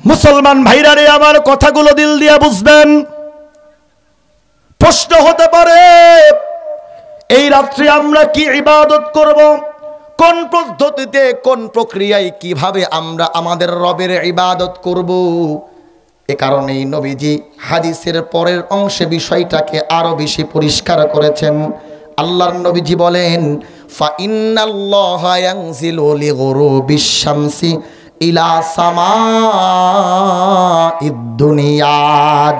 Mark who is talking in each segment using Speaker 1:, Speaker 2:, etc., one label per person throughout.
Speaker 1: মুসলমান ভাইরা রে, আমার কথাগুলো দিল দিয়ে বুঝবেন। প্রশ্ন হতে পারে, এই রাত্রে আমরা কি ইবাদত করব, কোন পদ্ধতিতে, কোন প্রক্রিয়ায়, কিভাবে আমরা আমাদের রবের ইবাদত করব? এ কারণেই নবীজি হাদিসের পরের অংশে বিষয়টাকে আরো বেশি পরিষ্কার করেছেন। আল্লাহর নবীজি বলেন, ফা ইন্নাল্লাহা ইয়ানজিলু লিগুরুবিশ শামসি ইলা সামাইদ দুনিয়া।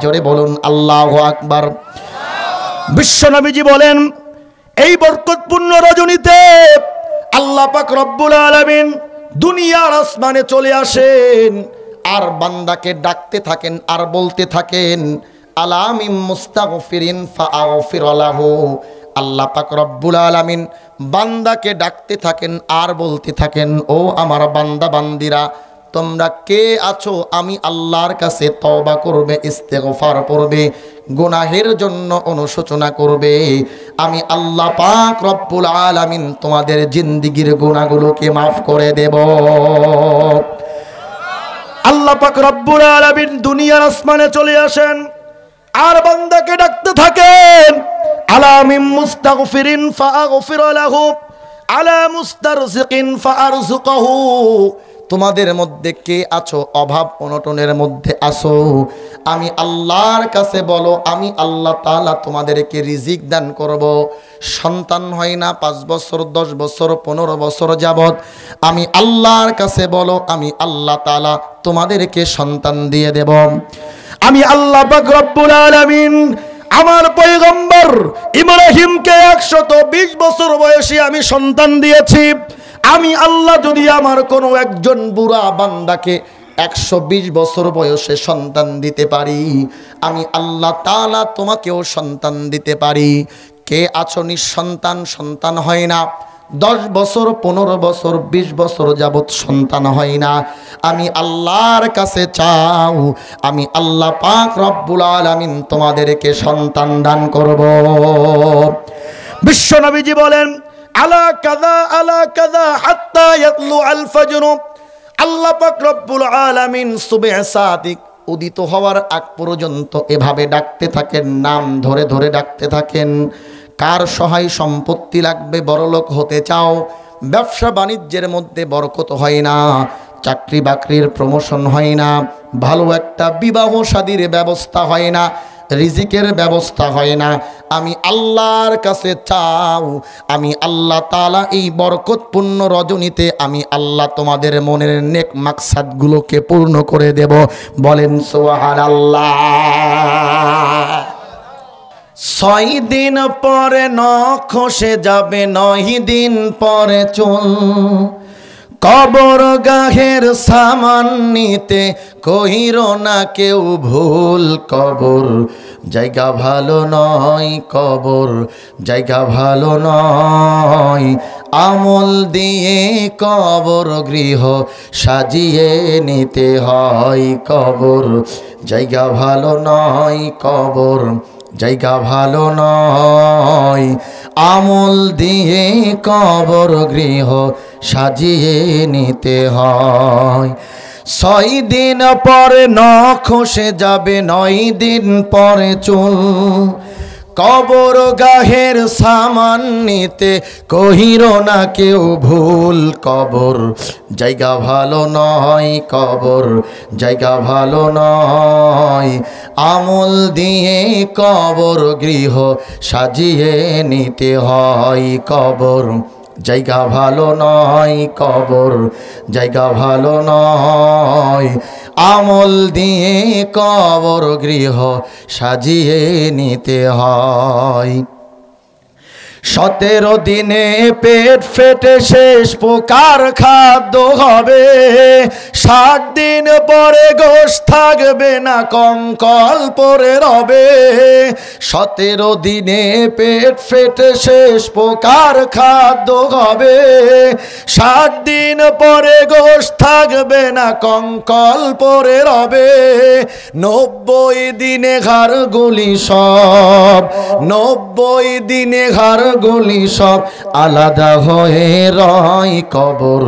Speaker 1: জোরে বলুন আল্লাহু আকবার। বিশ্ব নবীজি বলেন, এই বরকতপূর্ণ রজনীতে আল্লাহ পাক রব্বুল আলামিন দুনিয়ার আসমানে চলে আসেন, আর বান্দাকে ডাকতে থাকেন, আর বলতে থাকেন, আলামিম মুস্তাগফিরিন ফাআগফির লাহু। আল্লাহ পাক রব্বুল আলামিন বান্দাকে ডাকতে থাকেন, আর বলতে থাকেন, ও আমার বান্দা বান্দিরা, তোমরা কে আছো? আমি আল্লাহর কাছে তওবা করবে, ইস্তেগফার করবে, গুনাহের জন্য অনুশোচনা করবে। আমি আল্লাহ পাক রব্বুল আলামিন তোমাদের জিন্দেগীর গুনাহগুলোকে মাফ করে দেব। আল্লাহ পাক রব্বুল আলামিন দুনিয়ার আসমানে চলে আসেন, আর বান্দাকে ডাকতে থাকেন, আলা মিন মুস্তাগফিরিন ফাআগফির লাহু, আলা মুস্তারজিকিন ফাআরযুকহু। তোমাদের মধ্যে কে আছো অভাব অনটনের মধ্যে আছো? আমি আল্লাহর কাছে বলো, আমি আল্লাহ তাআলা তোমাদেরকে রিজিক দান করব। সন্তান হয় না 5 বছর, 10 বছর, 15 বছর যাবত, আমি আল্লাহর কাছে বলো, আমি আল্লাহ তাআলা তোমাদেরকে সন্তান দিয়ে দেব। আমি আল্লাহ পাক রব্বুল আলামিন আমার পয়গম্বর ইব্রাহিমকে 120 বছর বয়সে আমি সন্তান দিয়েছি। আমি আল্লাহ যদি আমার কোনো একজন বুড়া বান্দাকে 120 বছর বয়সে সন্তান দিতে পারি, আমি আল্লাহ তাআলা তোমাকেও সন্তান দিতে পারি। কে আছো নিঃসন্তান, সন্তান হয় না, 10 বছর, 15 বছর, 20 বছর যাবত সন্তান হয় না, আমি আল্লাহর কাছে চাও, আমি আল্লাহ পাক রব্বুল আলামিন তোমাদেরকে সন্তান দান করব। বিশ্ব নবীজি বলেন, আলা কাযা আলা কাযা হাত্তা ইয়াতলু আল ফজর। আল্লাহ পাক রব্বুল আলামিন সুবহ সাদিক উদিত হওয়ার আগ পর্যন্ত এভাবে ডাকতে থাকেন, নাম ধরে ধরে ডাকতে থাকেন। কার সহায় সম্পত্তি লাগবে, বড়লোক হতে চাও, ব্যবসা বাণিজ্যের মধ্যে বরকত হয় না, চাকরি বাকরির প্রমোশন হয় না, ভালো একটা বিবাহ শাদীর ব্যবস্থা হয় না, রিজিকের ব্যবস্থা হয় না, আমি আল্লাহর কাছে চাও, আমি আল্লাহ তাআলা এই বরকতপূর্ণ রজনীতে আমি আল্লাহ তোমাদের মনের নেক মাকসাদগুলোকে পূর্ণ করে দেব। বলেন সুবহানাল্লাহ। 6 দিন পরে নখ খসে যাবে, 9 দিন পরে চুল, কবর গাহের সামান নিতে কহিরো না কেউ ভুল। কবর জায়গা ভালো নয়, কবর জায়গা ভালো নয়, আমল দিয়ে কবর গৃহ সাজিয়ে নিতে হয়। কবর জায়গা ভালো নয়, কবর জায়গা ভালো নয়, আমল দিয়ে কবর গৃহ সাজিয়ে নিতে হয়। 6 দিন পরে নখ খসে যাবে, 9 দিন পরে চুল, কবর গাহের সামান নিতে কহিরো না কেউ ভুল। কবর জায়গা ভালো নয়, কবর জায়গা ভালো নয়, আমল দিয়ে কবর গৃহ সাজিয়ে নিতে হয়। কবর জায়গা ভালো নয়, কবর জায়গা ভালো নয়, আমল দিয়ে কবর গৃহ সাজিয়ে নিতে হয়। 17 দিনে পেট ফেটে শেষ পোকার খাদ্য হবে, 60 দিন পরে গোশ থাকবে না, কঙ্কাল পরে রবে। 17 দিনে পেট ফেটে শেষ পোকার খাদ্য হবে, 60 দিন পরে গোশ থাকবে না, কঙ্কাল পরে রবে। 90 দিনে ঘাড়গুলি সব, 90 দিনে ঘাড় গলি সব আলাদা হয়ে রয় কবর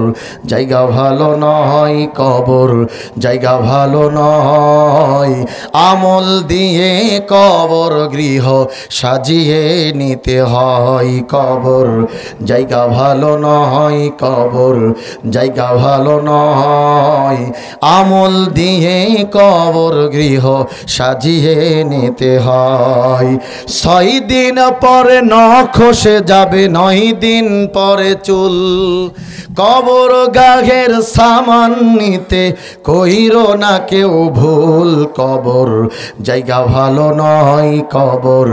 Speaker 1: জায়গা ভালো নয় কবর জায়গা ভালো নয় আমল দিয়ে কবর গৃহ সাজিয়ে নিতে হয় কবর জায়গা ভালো নয় কবর জায়গা ভালো নয় আমল দিয়ে কবর গৃহ সাজিয়ে নিতে হয় 6 দিন পরে নখ খসে যাবে 9 দিন পরে চুল কবর গাঘের সামান নিতে কইরো না কেউ ভুল কবর জায়গা ভালো নয় কবর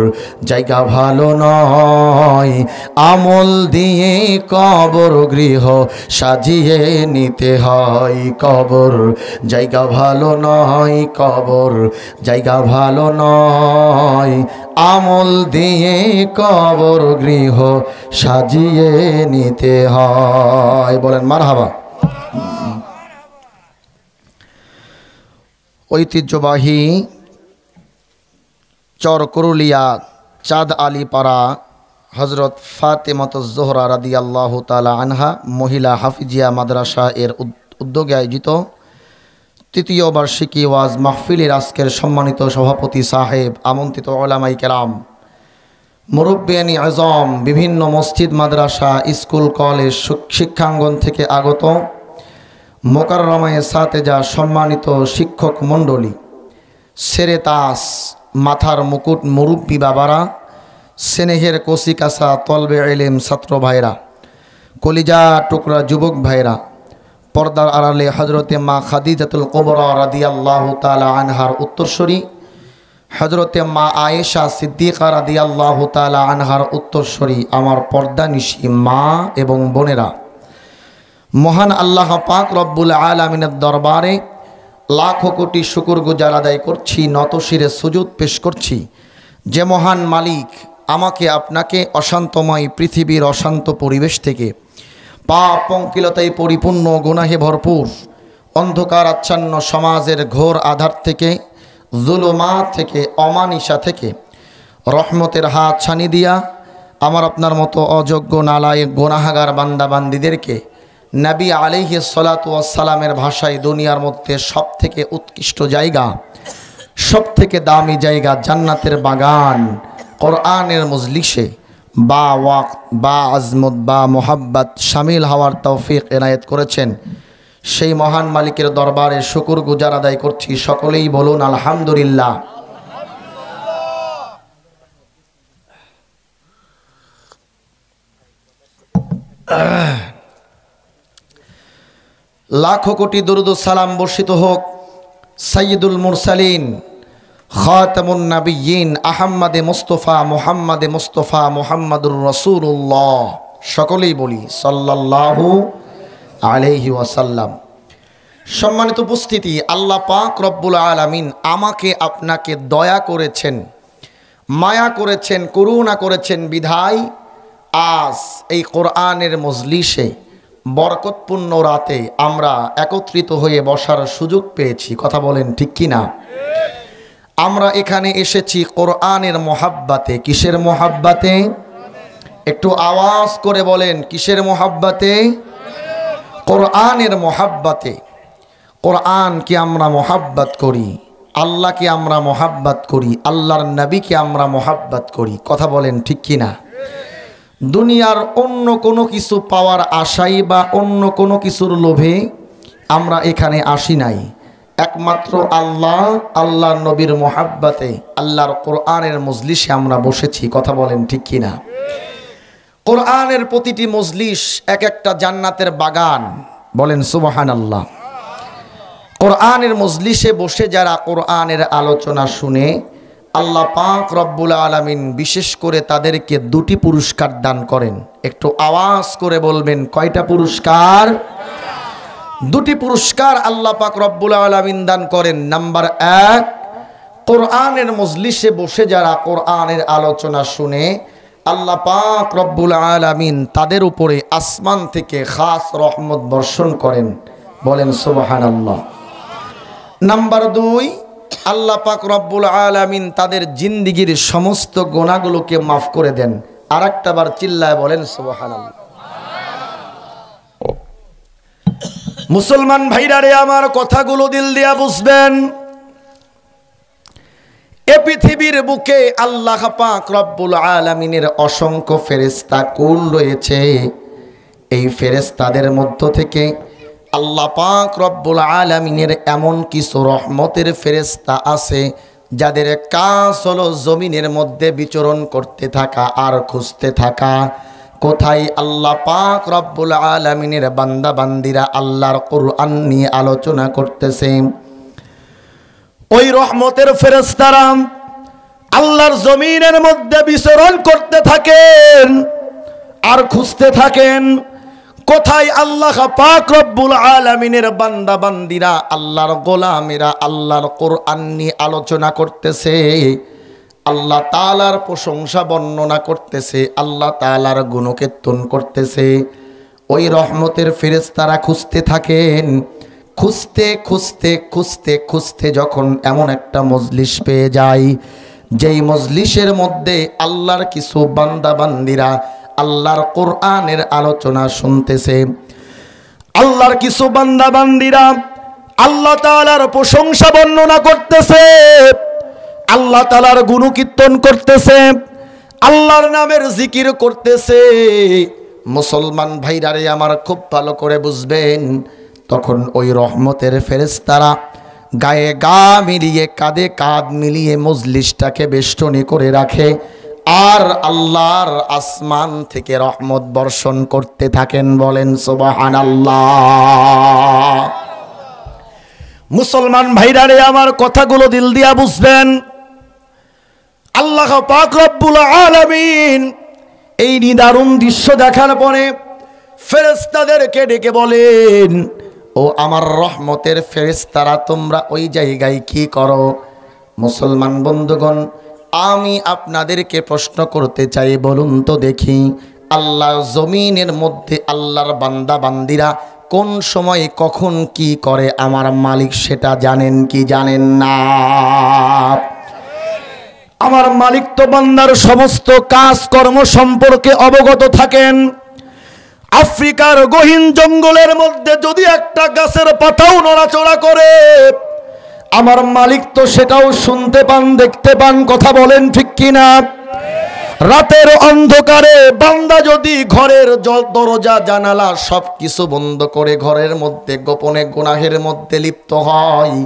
Speaker 1: জায়গা ভালো নয় আমল দিয়ে কবর গৃহ সাজিয়ে নিতে হয় কবর জায়গা ভালো নয় কবর জায়গা ভালো নয় আমল দিয়ে কবর গৃহ সাজিয়ে নিতে হয় বলেন মারহাবা ঐতিহ্যবাহী চরকরুলিয়া চাঁদ আলীপাড়া হজরত ফাতেমাতুজ জোহরা রাদিয়াল্লাহু তাআলা আনহা মহিলা হাফিজিয়া মাদ্রাসা এর উদ্যোগে আয়োজিত তৃতীয় বার্ষিকী ওয়াজ মাহফিলের আজকের সম্মানিত সভাপতি সাহেব আমন্ত্রিত উলামায়ে কেরাম মুরব্বিয়ানি আজম বিভিন্ন মসজিদ মাদ্রাসা স্কুল কলেজ শিক্ষাঙ্গন থেকে আগত মোকাররমায়ে সাতেজা সম্মানিত শিক্ষক মণ্ডলী সেরে তাস মাথার মুকুট মুরব্বী বাবারা স্নেহের কচিকাঁচা তলবে ইলম ছাত্র ভাইরা কলিজা টুকরা যুবক ভাইরা পর্দার আড়ালে হজরতে মা খাদিজাতুল কুবরা রাদিয়াল্লাহু তাআলা আনহার উত্তরসূরি হজরতে মা আয়েশা সিদ্দিকা রাদিয়াল্লাহু তাআলা আনহার উত্তরসূরি আমার পর্দানিশী মা এবং বোনেরা মহান আল্লাহ পাক রব্বুল আলামিনের দরবারে লাখো কোটি শুকরগুজার আদায় করছি নতশিরে সুজুদ পেশ করছি যে মহান মালিক আমাকে আপনাকে অশান্তময় পৃথিবীর অশান্ত পরিবেশ থেকে পাপ পঙ্কিলতায় পরিপূর্ণ গুনাহে ভরপুর অন্ধকার আচ্ছন্ন সমাজের ঘোর আধার থেকে জুলুমাত থেকে অমানিসা থেকে রহমতের হাত ছানি দিয়া আমার আপনার মতো অযোগ্য নালায়েক গুনাহগার বান্দা বান্দিদেরকে নবী আলাইহিস সালাতু ওয়াস সালামের ভাষায় দুনিয়ার মধ্যে সবথেকে উৎকৃষ্ট জায়গা সবথেকে দামি জায়গা জান্নাতের বাগান কোরআনের মজলিসে বা ওয়াক্ত বা আজমত বা মোহাব্বত শামিল হওয়ার তৌফিক এনায়েত করেছেন সেই মহান মালিকের দরবারে শুকরগুজার আদায় করছি সকলেই বলুন আলহামদুলিল্লাহ লাখো কোটি দরুদ ও সালাম বর্ষিত হোক সাইয়্যিদুল মুরসালিন খাতামুন নাবিয়্যিন আহমদে মুস্তাফা মুহাম্মাদুর রাসূলুল্লাহ সকলেই বলি সাল্লাল্লাহু আলাইহি ওয়াসাল্লাম। সম্মানিত উপস্থিতি, আল্লাহ পাক রব্বুল আলামিন আমাকে আপনাকে দয়া করেছেন, মায়া করেছেন, করুণা করেছেন বিধায় আজ এই কোরআনের মজলিসে বরকতপূর্ণ রাতে আমরা একত্রিত হয়ে বসার সুযোগ পেয়েছি। কথা বলেন ঠিক কি না? আমরা এখানে এসেছি কোরআনের মোহাব্বতে। কিসের মোহাব্বতে? একটু আওয়াজ করে বলেন, কিসের মোহাব্বতে? কোরআনের মোহাব্বতে। কোরআনকে আমরা মোহাব্বত করি, আল্লাহকে আমরা মোহাব্বত করি, আল্লাহর নবীকে আমরা মোহাব্বত করি। কথা বলেন ঠিক কি না? দুনিয়ার অন্য কোনো কিছু পাওয়ার আশাই বা অন্য কোনো কিছুর লোভে আমরা এখানে আসি নাই। একমাত্র আল্লাহ, আল্লাহর নবীর মোহাব্বতে, আল্লাহর কোরআনের মজলিসে আমরা বসেছি। কথা বলেন ঠিক কি না? কোরআনের প্রতিটি মজলিস এক একটা জান্নাতের বাগান। বলেন সুবহানাল্লাহ। কোরআনের মজলিসে বসে যারা কোরআনের আলোচনা শুনে আল্লাহ পাক রব্বুল আলামিন বিশেষ করে তাদেরকে দুটি পুরস্কার দান করেন। একটু আওয়াজ করে বলবেন, কয়টা পুরস্কার? দুটি পুরস্কার আল্লাহ পাক রব্বুল আলামিন দান করেন। নাম্বার 1, কোরআনের মজলিসে বসে যারা কোরআনের আলোচনা শুনে আল্লাহ পাক রব্বুল আলামিন তাদের উপরে আসমান থেকে খাস রহমত বর্ষণ করেন। বলেন সুবহানাল্লাহ। নাম্বার 2, আল্লাহ পাক রব্বুল আলামিন তাদের জিন্দিগির সমস্ত গুনাহগুলোকে মাফ করে দেন। আরেকটা বার চিল্লায় বলেন সুবহানাল্লাহ। মুসলমান ভাইরা রে আমার কথাগুলো দিল দিয়া বুঝবেন। এ পৃথিবীর বুকে আল্লাহ পাক রব্বুল আলামিনের অসংখ্য ফেরেশতা কুল রয়েছে। এই ফেরেশতাদের মধ্য থেকে আল্লাহ পাক রব্বুল আলামিনের এমন কিছু রহমতের ফেরেশতা আছে যাদের কাজ হলো জমিনের মধ্যে বিচরণ করতে থাকা আর খুঁজতে থাকা কোথায় আল্লাহ পাক রব্বুল আলামিনের বান্দা বান্দিরা আল্লাহর কোরআন নিয়ে আলোচনা করতেছে। ওই রহমতের ফেরেশতারা আল্লাহর জমিনের মধ্যে বিচরণ করতে থাকেন আর খুঁজতে থাকেন কোথায় আল্লাহ পাক রব্বুল আলামিনের বান্দা বান্দিরা আল্লাহর গোলামেরা আল্লাহর কোরআন নিয়ে আলোচনা করতেছে, আল্লাহ তাআলার প্রশংসা বর্ণনা করতেছে, আল্লাহ তাআলার গুণকীর্তন করতেছে। ওই রহমতের ফেরেশতারা খুঁজতে থাকেন। খুঁজতে খুঁজতে খুঁজতে খুঁজতে যখন এমন একটা মজলিস পেয়ে যায় যেই মজলিসের মধ্যে আল্লাহর কিছু বান্দা বান্দিরা আল্লাহর কোরআনের আলোচনা শুনতেছে, আল্লাহর কিছু বান্দা বান্দিরা আল্লাহ তাআলার প্রশংসা বর্ণনা করতেছে, আল্লাহ তাআলার গুণকীর্তন করতেছে, আল্লাহর নামের জিকির করতেছে। মুসলমান ভাইরা রে আমার খুব ভালো করে বুঝবেন, তখন ওই রহমতের ফেরেশতারা গায়ে গা মিলিয়ে কাঁধে কাঁধ মিলিয়ে মজলিসটাকে বেষ্টনী করে রাখে আর আল্লাহর আসমান থেকে রহমত বর্ষণ করতে থাকেন। বলেন সুবহানাল্লাহ। মুসলমান ভাইরা রে আমার কথাগুলো দিল দিয়া বুঝবেন। আল্লাহ পাক রব্বুল আলামিন এই নিদারুণ দৃশ্য দেখার পরে ফেরেশতাদেরকে ডেকে বলেন, ও আমার রহমতের ফেরেশতারা তোমরা ওই জায়গায় কি করো? মুসলমান বন্ধুগণ, আমি আপনাদেরকে প্রশ্ন করতে চাই, বলুন তো দেখি, আল্লাহর জমিনের মধ্যে আল্লাহর বান্দা বান্দিরা কোন সময় কখন কি করে আমার মালিক সেটা জানেন কি জানেন না? আমার মালিক তো বান্দার সমস্ত কাজকর্ম সম্পর্কে অবগত থাকেন। আফ্রিকার গহীন জঙ্গলের মধ্যে যদি একটা গাছের পাতাও নড়াচড়া করে আমার মালিক তো সেটাও শুনতে পান, দেখতে পান। কথা বলেন ঠিক কিনা? রাতের অন্ধকারে বান্দা যদি ঘরের দরজা জানালা সব কিছু বন্ধ করে ঘরের মধ্যে গোপনে গুনাহের মধ্যে লিপ্ত হয়,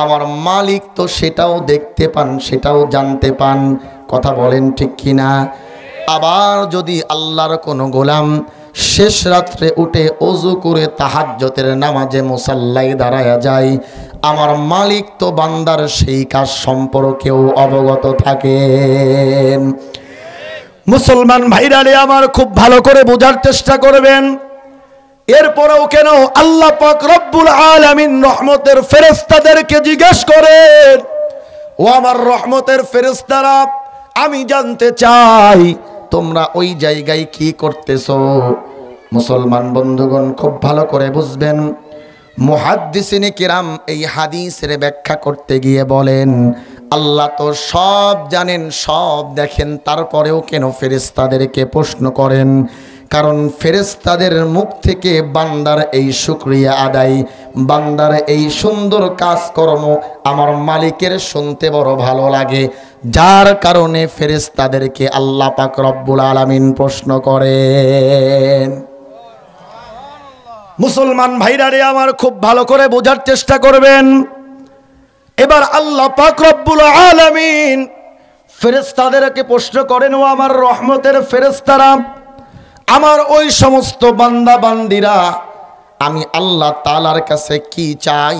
Speaker 1: আমার মালিক তো সেটাও দেখতে পান, সেটাও জানতে পান। কথা বলেন ঠিক কিনা? আবার যদি আল্লাহর কোনো গোলাম শেষ রাত্রে উঠে ওযু করে তাহাজ্জুদের নামাজে মুসাল্লায় দাঁড়ায়া যায়, আমার মালিক তো বান্দার সেই কাজ সম্পর্কেও অবগত থাকেন। মুসলমান ভাইরা রে আমার খুব ভালো করে বোঝার চেষ্টা করবেন। এরপরেও কেন আল্লাহ পাক রব্বুল আলামিন রহমতের ফেরেশতাদেরকে জিজ্ঞেস করেন, ও আমার রহমতের ফেরেশতারা, আমি জানতে চাই তোমরা ওই জায়গায় কি করতেছো? মুসলমান বন্ধুগণ খুব ভালো করে বুঝবেন। মুহাদ্দিসিনে কিরাম এই হাদিসের ব্যাখ্যা করতে গিয়ে বলেন, আল্লাহ তো সব জানেন, সব দেখেন, তারপরেও কেন ফেরেশতাদেরকে প্রশ্ন করেন? কারণ ফেরেশতাদের মুখ থেকে বান্দার এই শুকরিয়া আদায়, বান্দার এই সুন্দর কাজকর্ম আমার মালিকের শুনতে বড় ভালো লাগে, যার কারণে ফেরেশতাদেরকে আল্লাহ পাক রব্বুল আলামিন প্রশ্ন করেন। মুসলমান ভাইরা রে আমার খুব ভালো করে বোঝার চেষ্টা করবেন। এবার আল্লাহ পাক রব্বুল আলামিন ফেরেশতাদেরকে প্রশ্ন করেন, ও আমার রহমতের ফেরেশতারা, আমার ওই সমস্ত বান্দা বান্দিরা আমি আল্লাহ তাআলার কাছে কি চাই?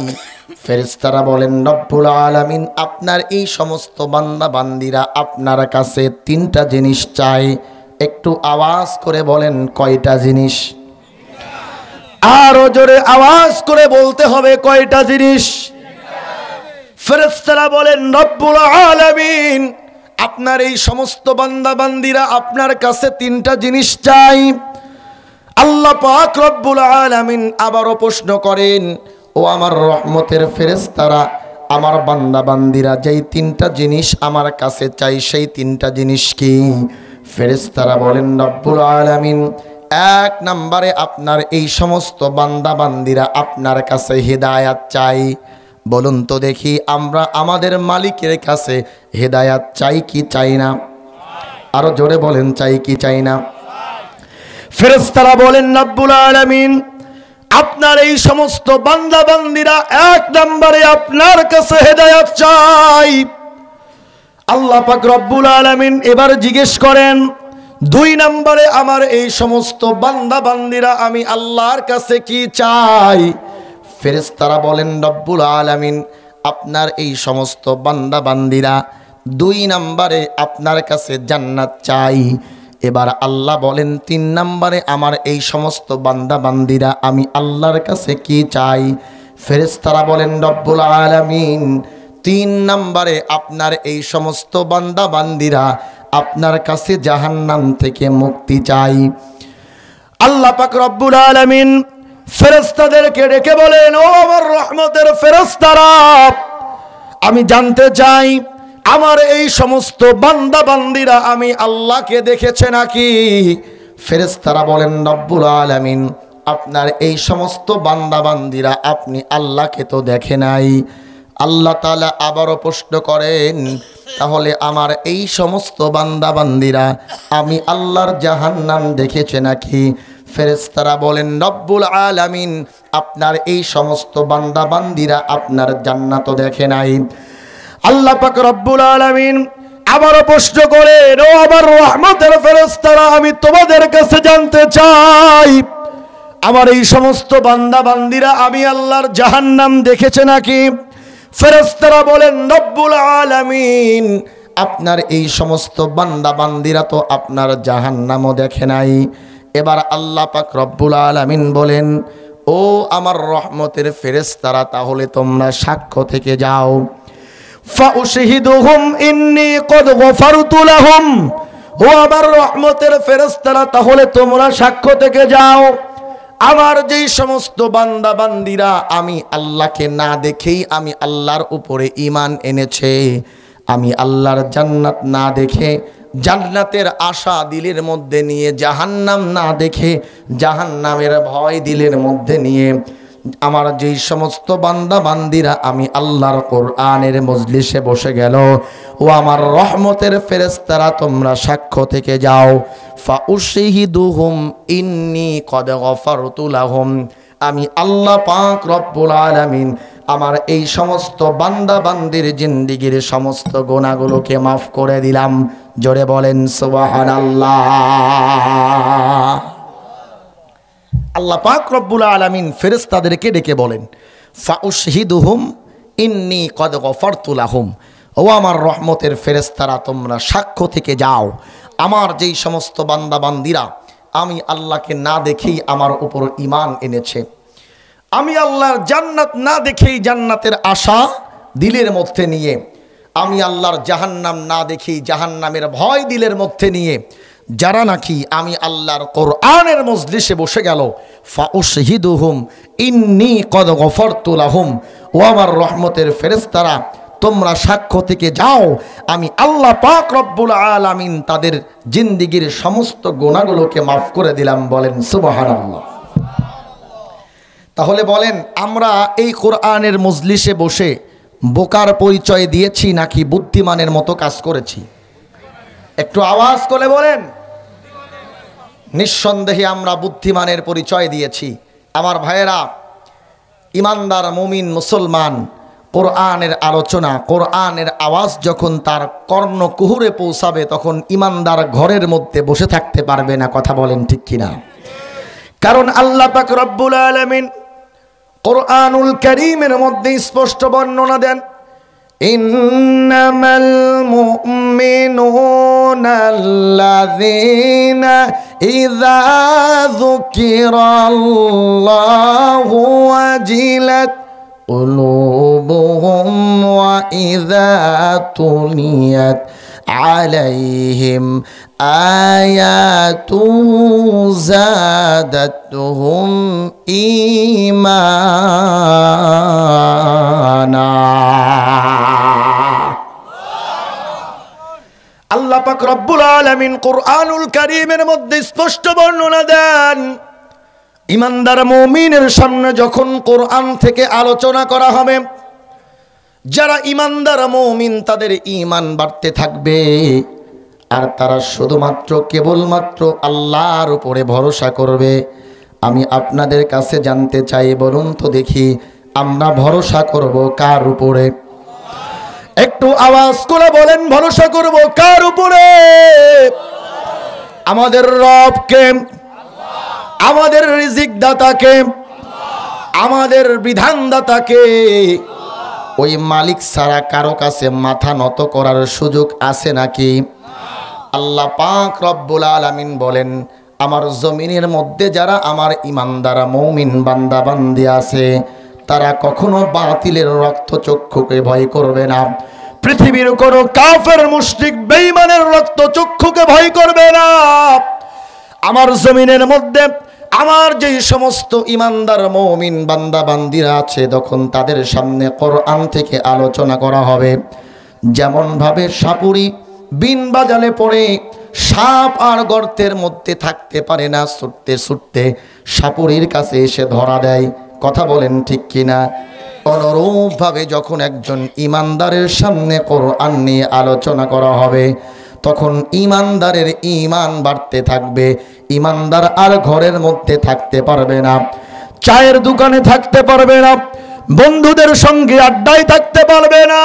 Speaker 1: ফেরেশতারা বলেন, রব্বুল আলামিন আপনার এই সমস্ত বান্দা বান্দিরা আপনার কাছে তিনটা জিনিস চাই। একটু আওয়াজ করে বলেন, কয়টা জিনিস? আরো জোরে আওয়াজ করে বলতে হবে, কয়টা জিনিস? ফেরেশতারা বলেন, রব্বুল আলামিন আপনার এই সমস্ত বান্দা বান্দিরা আপনার কাছে তিনটা জিনিস চাই। আল্লাহ পাক রব্বুল আলামিন আবারও প্রশ্ন করেন, ও আমার রহমতের ফেরেশতারা, আমার বান্দা বান্দিরা যেই তিনটা জিনিস আমার কাছে চাই সেই তিনটা জিনিস কি? ফেরেশতারা বলেন রব্বুল আলামিন, এক নম্বরে আপনার এই সমস্ত বান্দা বান্দিরা আপনার কাছে হেদায়াত চাই। বলুন তো দেখি, আমরা আমাদের মালিকের কাছে হেদায়াত চাই কি চাই না? আরো জোরে বলেন, চাই কি চাই না? ফেরেশতারা বলেন রব্বুল আলামিন, আপনার এই সমস্ত বান্দা বান্দিরা এক নম্বরে আপনার কাছে হেদায়াত চাই। আল্লাহ পাক রব্বুল আলামিন এবার জিজ্ঞেস করেন, দুই নম্বরে আমার এই সমস্ত বান্দা বান্দিরা আমি আল্লাহর কাছে কি চাই? ফেরেশতারা বলেন রব্বুল আলামিন, আপনার এই সমস্ত বান্দা বান্দিরা দুই নম্বরে আপনার কাছে জান্নাত চাই। এবার আল্লাহ বলেন, তিন নম্বরে আমার এই সমস্ত বান্দা বান্দিরা আমি আল্লাহর কাছে কি চাই? ফেরেশতারা বলেন রব্বুল আলামিন, তিন নম্বরে আপনার এই সমস্ত বান্দা বান্দিরা আপনার কাছে জাহান্নাম থেকে মুক্তি চাই। আল্লাহ পাক রব্বুল আলামিন ফেরেশতাদেরকে ডেকে বলেন, ও আমার রহমতের ফেরেশতারা, আমি জানতে চাই আমার এই সমস্ত বান্দা বান্দিরা আমি আল্লাহকে দেখেছে নাকি? ফেরেশতারা বলেন রব্বুল আলামিন, আপনার এই সমস্ত বান্দা বান্দিরা আপনি আল্লাহকে তো দেখে নাই। আল্লাহ তাআলা আবারও প্রশ্ন করেন, তাহলে আমার এই সমস্ত বান্দা বান্দিরা আমি আল্লাহর জাহান্নাম দেখেছে নাকি? ফেরেশতারা বলেন রব্বুল আলামিন, আপনার এই সমস্ত বান্দা বান্দিরা আপনার জান্নাত দেখে নাই। আল্লাহ পাক রব্বুল আলামিন আবারও প্রশ্ন করেন, ও আমার রহমতের ফেরেশতারা, আমি তোমাদের কাছে জানতে চাই আমার এই সমস্ত বান্দা বান্দিরা আমি আল্লাহর জাহান্নাম দেখেছে নাকি? ফেরেশতারা বলেন রব্বুল আলামিন, আপনার এই সমস্ত বান্দা বান্দিরা তো আপনার জাহান্নামও দেখে নাই। এবার আল্লাহ পাক রব্বুল আলামিন বলেন, ও আমার রহমতের ফেরেশতারা, তাহলে তোমরা সাক্ষ্য থেকে যাও। ফাউশহিদুহুম ইন্নী কদ গফারতু লাহুম, ও আমার রহমতের ফেরেশতারা, তাহলে তোমরা সাক্ষ্য থেকে যাও আমার যেই সমস্ত বান্দা বান্দিরা আমি আল্লাহকে না দেখেই আমি আল্লাহর উপরে ঈমান এনেছে, আমি আল্লাহর জান্নাত না দেখে জান্নাতের আশা দিলের মধ্যে নিয়ে, জাহান্নাম না দেখে জাহান্নামের ভয় দিলের মধ্যে নিয়ে, আমার যেই সমস্ত বান্দা বান্দিরা আমি আল্লাহর কোরআনের মজলিসে বসে গেল, ও আমার রহমতের ফেরেশতারা, তোমরা সাক্ষ্য থেকে যাও। ফাউশহিদুহুম ইন্নী কদ গফারতু লাহুম, আমি আল্লাহ পাক রব্বুল আলামিন আমার এই সমস্ত বান্দা বান্দির জিন্দেগীর সমস্ত গুনাহগুলোকে মাফ করে দিলাম। জোরে বলেন সুবহানাল্লাহ। আল্লাহ পাক রব্বুল আলামিন ফেরেশতাদেরকে ডেকে বলেন, ফাউশহিদুহুম ইন্নী কদ গফারতু লাহুম, ও আমার রহমতের ফেরেশতারা, তোমরা সাক্ষ্য থেকে যাও আমার যেই সমস্ত বান্দা বান্দিরা আমি আল্লাহকে না দেখেই আমার উপর ঈমান এনেছে, আমি আল্লাহর জান্নাত না দেখেই জান্নাতের আশা দিলের মধ্যে নিয়ে, আমি আল্লাহর জাহান্নাম না দেখেই জাহান্নামের ভয় দিলের মধ্যে নিয়ে, যারা নাকি আমি আল্লাহর কোরআনের মজলিসে বসে গেল, ফাউশহিদুহুম ইন্নী কদ গফারতু লাহুম, ও আমার রহমতের ফেরেশতারা, তোমরা সাক্ষ্য থেকে যাও আমি আল্লাহ পাক রব্বুল আলামিন তাদের জিন্দেগীর সমস্ত গুনাহগুলোকে মাফ করে দিলাম। বলেন সুবহানাল্লাহ। তাহলে বলেন, আমরা এই কোরআনের মজলিসে বসে বোকার পরিচয় দিয়েছি নাকি বুদ্ধিমানের মতো কাজ করেছি? একটু আওয়াজ করে বলেন। নিঃসন্দেহে আমরা বুদ্ধিমানের পরিচয় দিয়েছি। আমার ভাইয়েরা, ইমানদার মুমিন মুসলমান, কোরআনের আলোচনা, কোরআনের আওয়াজ যখন তার কর্ণকুহুরে পৌঁছাবে, তখন ইমানদার ঘরের মধ্যে বসে থাকতে পারবে না। কথা বলেন ঠিক কিনা? কারণ আল্লাহ পাক রব্বুল আলামিন কোরআনুল কারীমের মধ্যে স্পষ্ট বর্ণনা দেন, ইন্নামাল মুমিনুনা আল্লাযীনা ইযা যুকিরাল্লাহু ওয়াজিলাত قلوبهم وإذا تليت عليهم آياته زادتهم إيمانا। আল্লাহ পাক রব্বুল আলামিন কুরআনুল কারীমের মধ্যে স্পষ্ট বর্ণনা দেন, ঈমানদার মুমিনের সামনে যখন কোরআন থেকে আলোচনা করা হবে, যারা ঈমানদার মুমিন তাদের ঈমান বাড়তে থাকবে, আর তারা শুধুমাত্র কেবলমাত্র আল্লাহর উপরে ভরসা করবে। আমি আপনাদের কাছে জানতে চাই, বলুন তো দেখি, আমরা ভরসা করব কার উপরে? একটু আওয়াজ করে বলেন, ভরসা করব কার উপরে? আমাদের রবকে, আমাদের রিজিক দাতাকে, আমাদের বিধানদাতাকে। ওই মালিক ছাড়া কারো কাছে মাথা নত করার সুযোগ আছে নাকি? আল্লাহ পাক রব্বুল আলামিন বলেন, আমার জমিনের মধ্যে যারা আমার ঈমানদার মুমিন বান্দা বান্দি আছে, তারা কখনো বাতিলের রক্তচক্ষুকে ভয় করবে না। পৃথিবীর কোন কাফের মুশরিক বেঈমানের রক্তচক্ষুকে ভয় করবে না। আমার জমিনের মধ্যে আমার যেই সমস্ত ঈমানদার মুমিন বান্দা বান্দিরা আছে, তখন তাদের সামনে কোরআন থেকে আলোচনা করা হবে, যেমন ভাবে সাপুরি বিন বাজালে পড়ে সাপ আর গর্তের মধ্যে থাকতে পারে না, ছুটতে ছুটতে সাপুরির কাছে এসে ধরা দেয়। কথা বলেন ঠিক কিনা? অনুরূপভাবে যখন একজন ঈমানদারের সামনে কোরআন নিয়ে আলোচনা করা হবে, তখন ঈমানদারের ঈমান বাড়তে থাকবে। ঈমানদার আর ঘরের মধ্যে থাকতে পারবে না, চায়ের দোকানে থাকতে পারবে না, বন্ধুদের সঙ্গে আড্ডায় থাকতে পারবে না।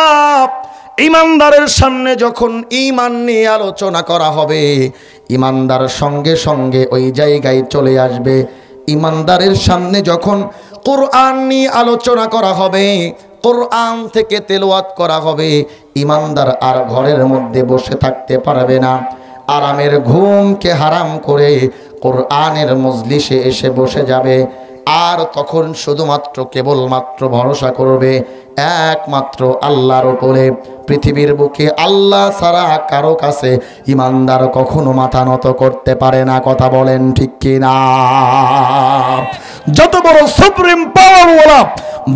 Speaker 1: ঈমানদারের সামনে যখন ঈমান নিয়ে আলোচনা করা হবে, ঈমানদার সঙ্গে সঙ্গে ওই জায়গায় চলে আসবে। ঈমানদারের সামনে যখন কোরআন নিয়ে আলোচনা করা হবে, কোরআন থেকে তেলাওয়াত করা হবে, ঈমানদার আর ঘরের মধ্যে বসে থাকতে পারবে না। আরামের ঘুমকে হারাম করে কোরআনের মজলিসে এসে বসে যাবে, আর তখন শুধুমাত্র কেবলমাত্র ভরসা করবে একমাত্র আল্লাহর উপরে। পৃথিবীর বুকে আল্লাহ ছাড়া কারো কাছে ঈমানদার কখনো মাথা নত করতে পারে না। কথা বলেন ঠিক কিনা? যত বড় সুপ্রিম পাওয়ারওয়ালা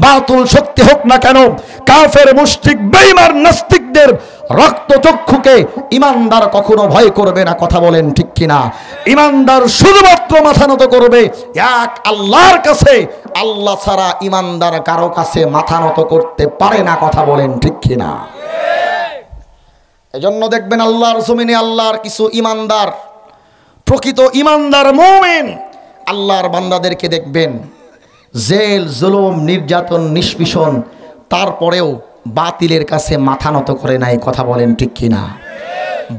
Speaker 1: বাতুল শক্তি হোক না কেন, কাফের মুশরিক বেঈমান নাস্তিকদের রক্তচক্ষুকে ঈমানদার কখনো ভয় করবে না। কথা বলেন ঠিক কিনা? ঈমানদার শুধুমাত্র মাথা নত করবে এক আল্লাহর কাছে। আল্লাহ ছাড়া ঈমানদার কারো কাছে মাথা নত করতে পারে না। কথা বলেন ঠিক কিনা? এজন্য দেখবেন আল্লাহর জমিনে আল্লাহর কিছু ঈমানদার, প্রকৃত ঈমানদার মুমিন আল্লাহর বান্দাদেরকে দেখবেন জেল, জুলুম, নির্যাতন, নিষ্পীষণ, তারপরেও বাতিলের কাছে মাথা নত করে নাই। কথা বলেন ঠিক কিনা?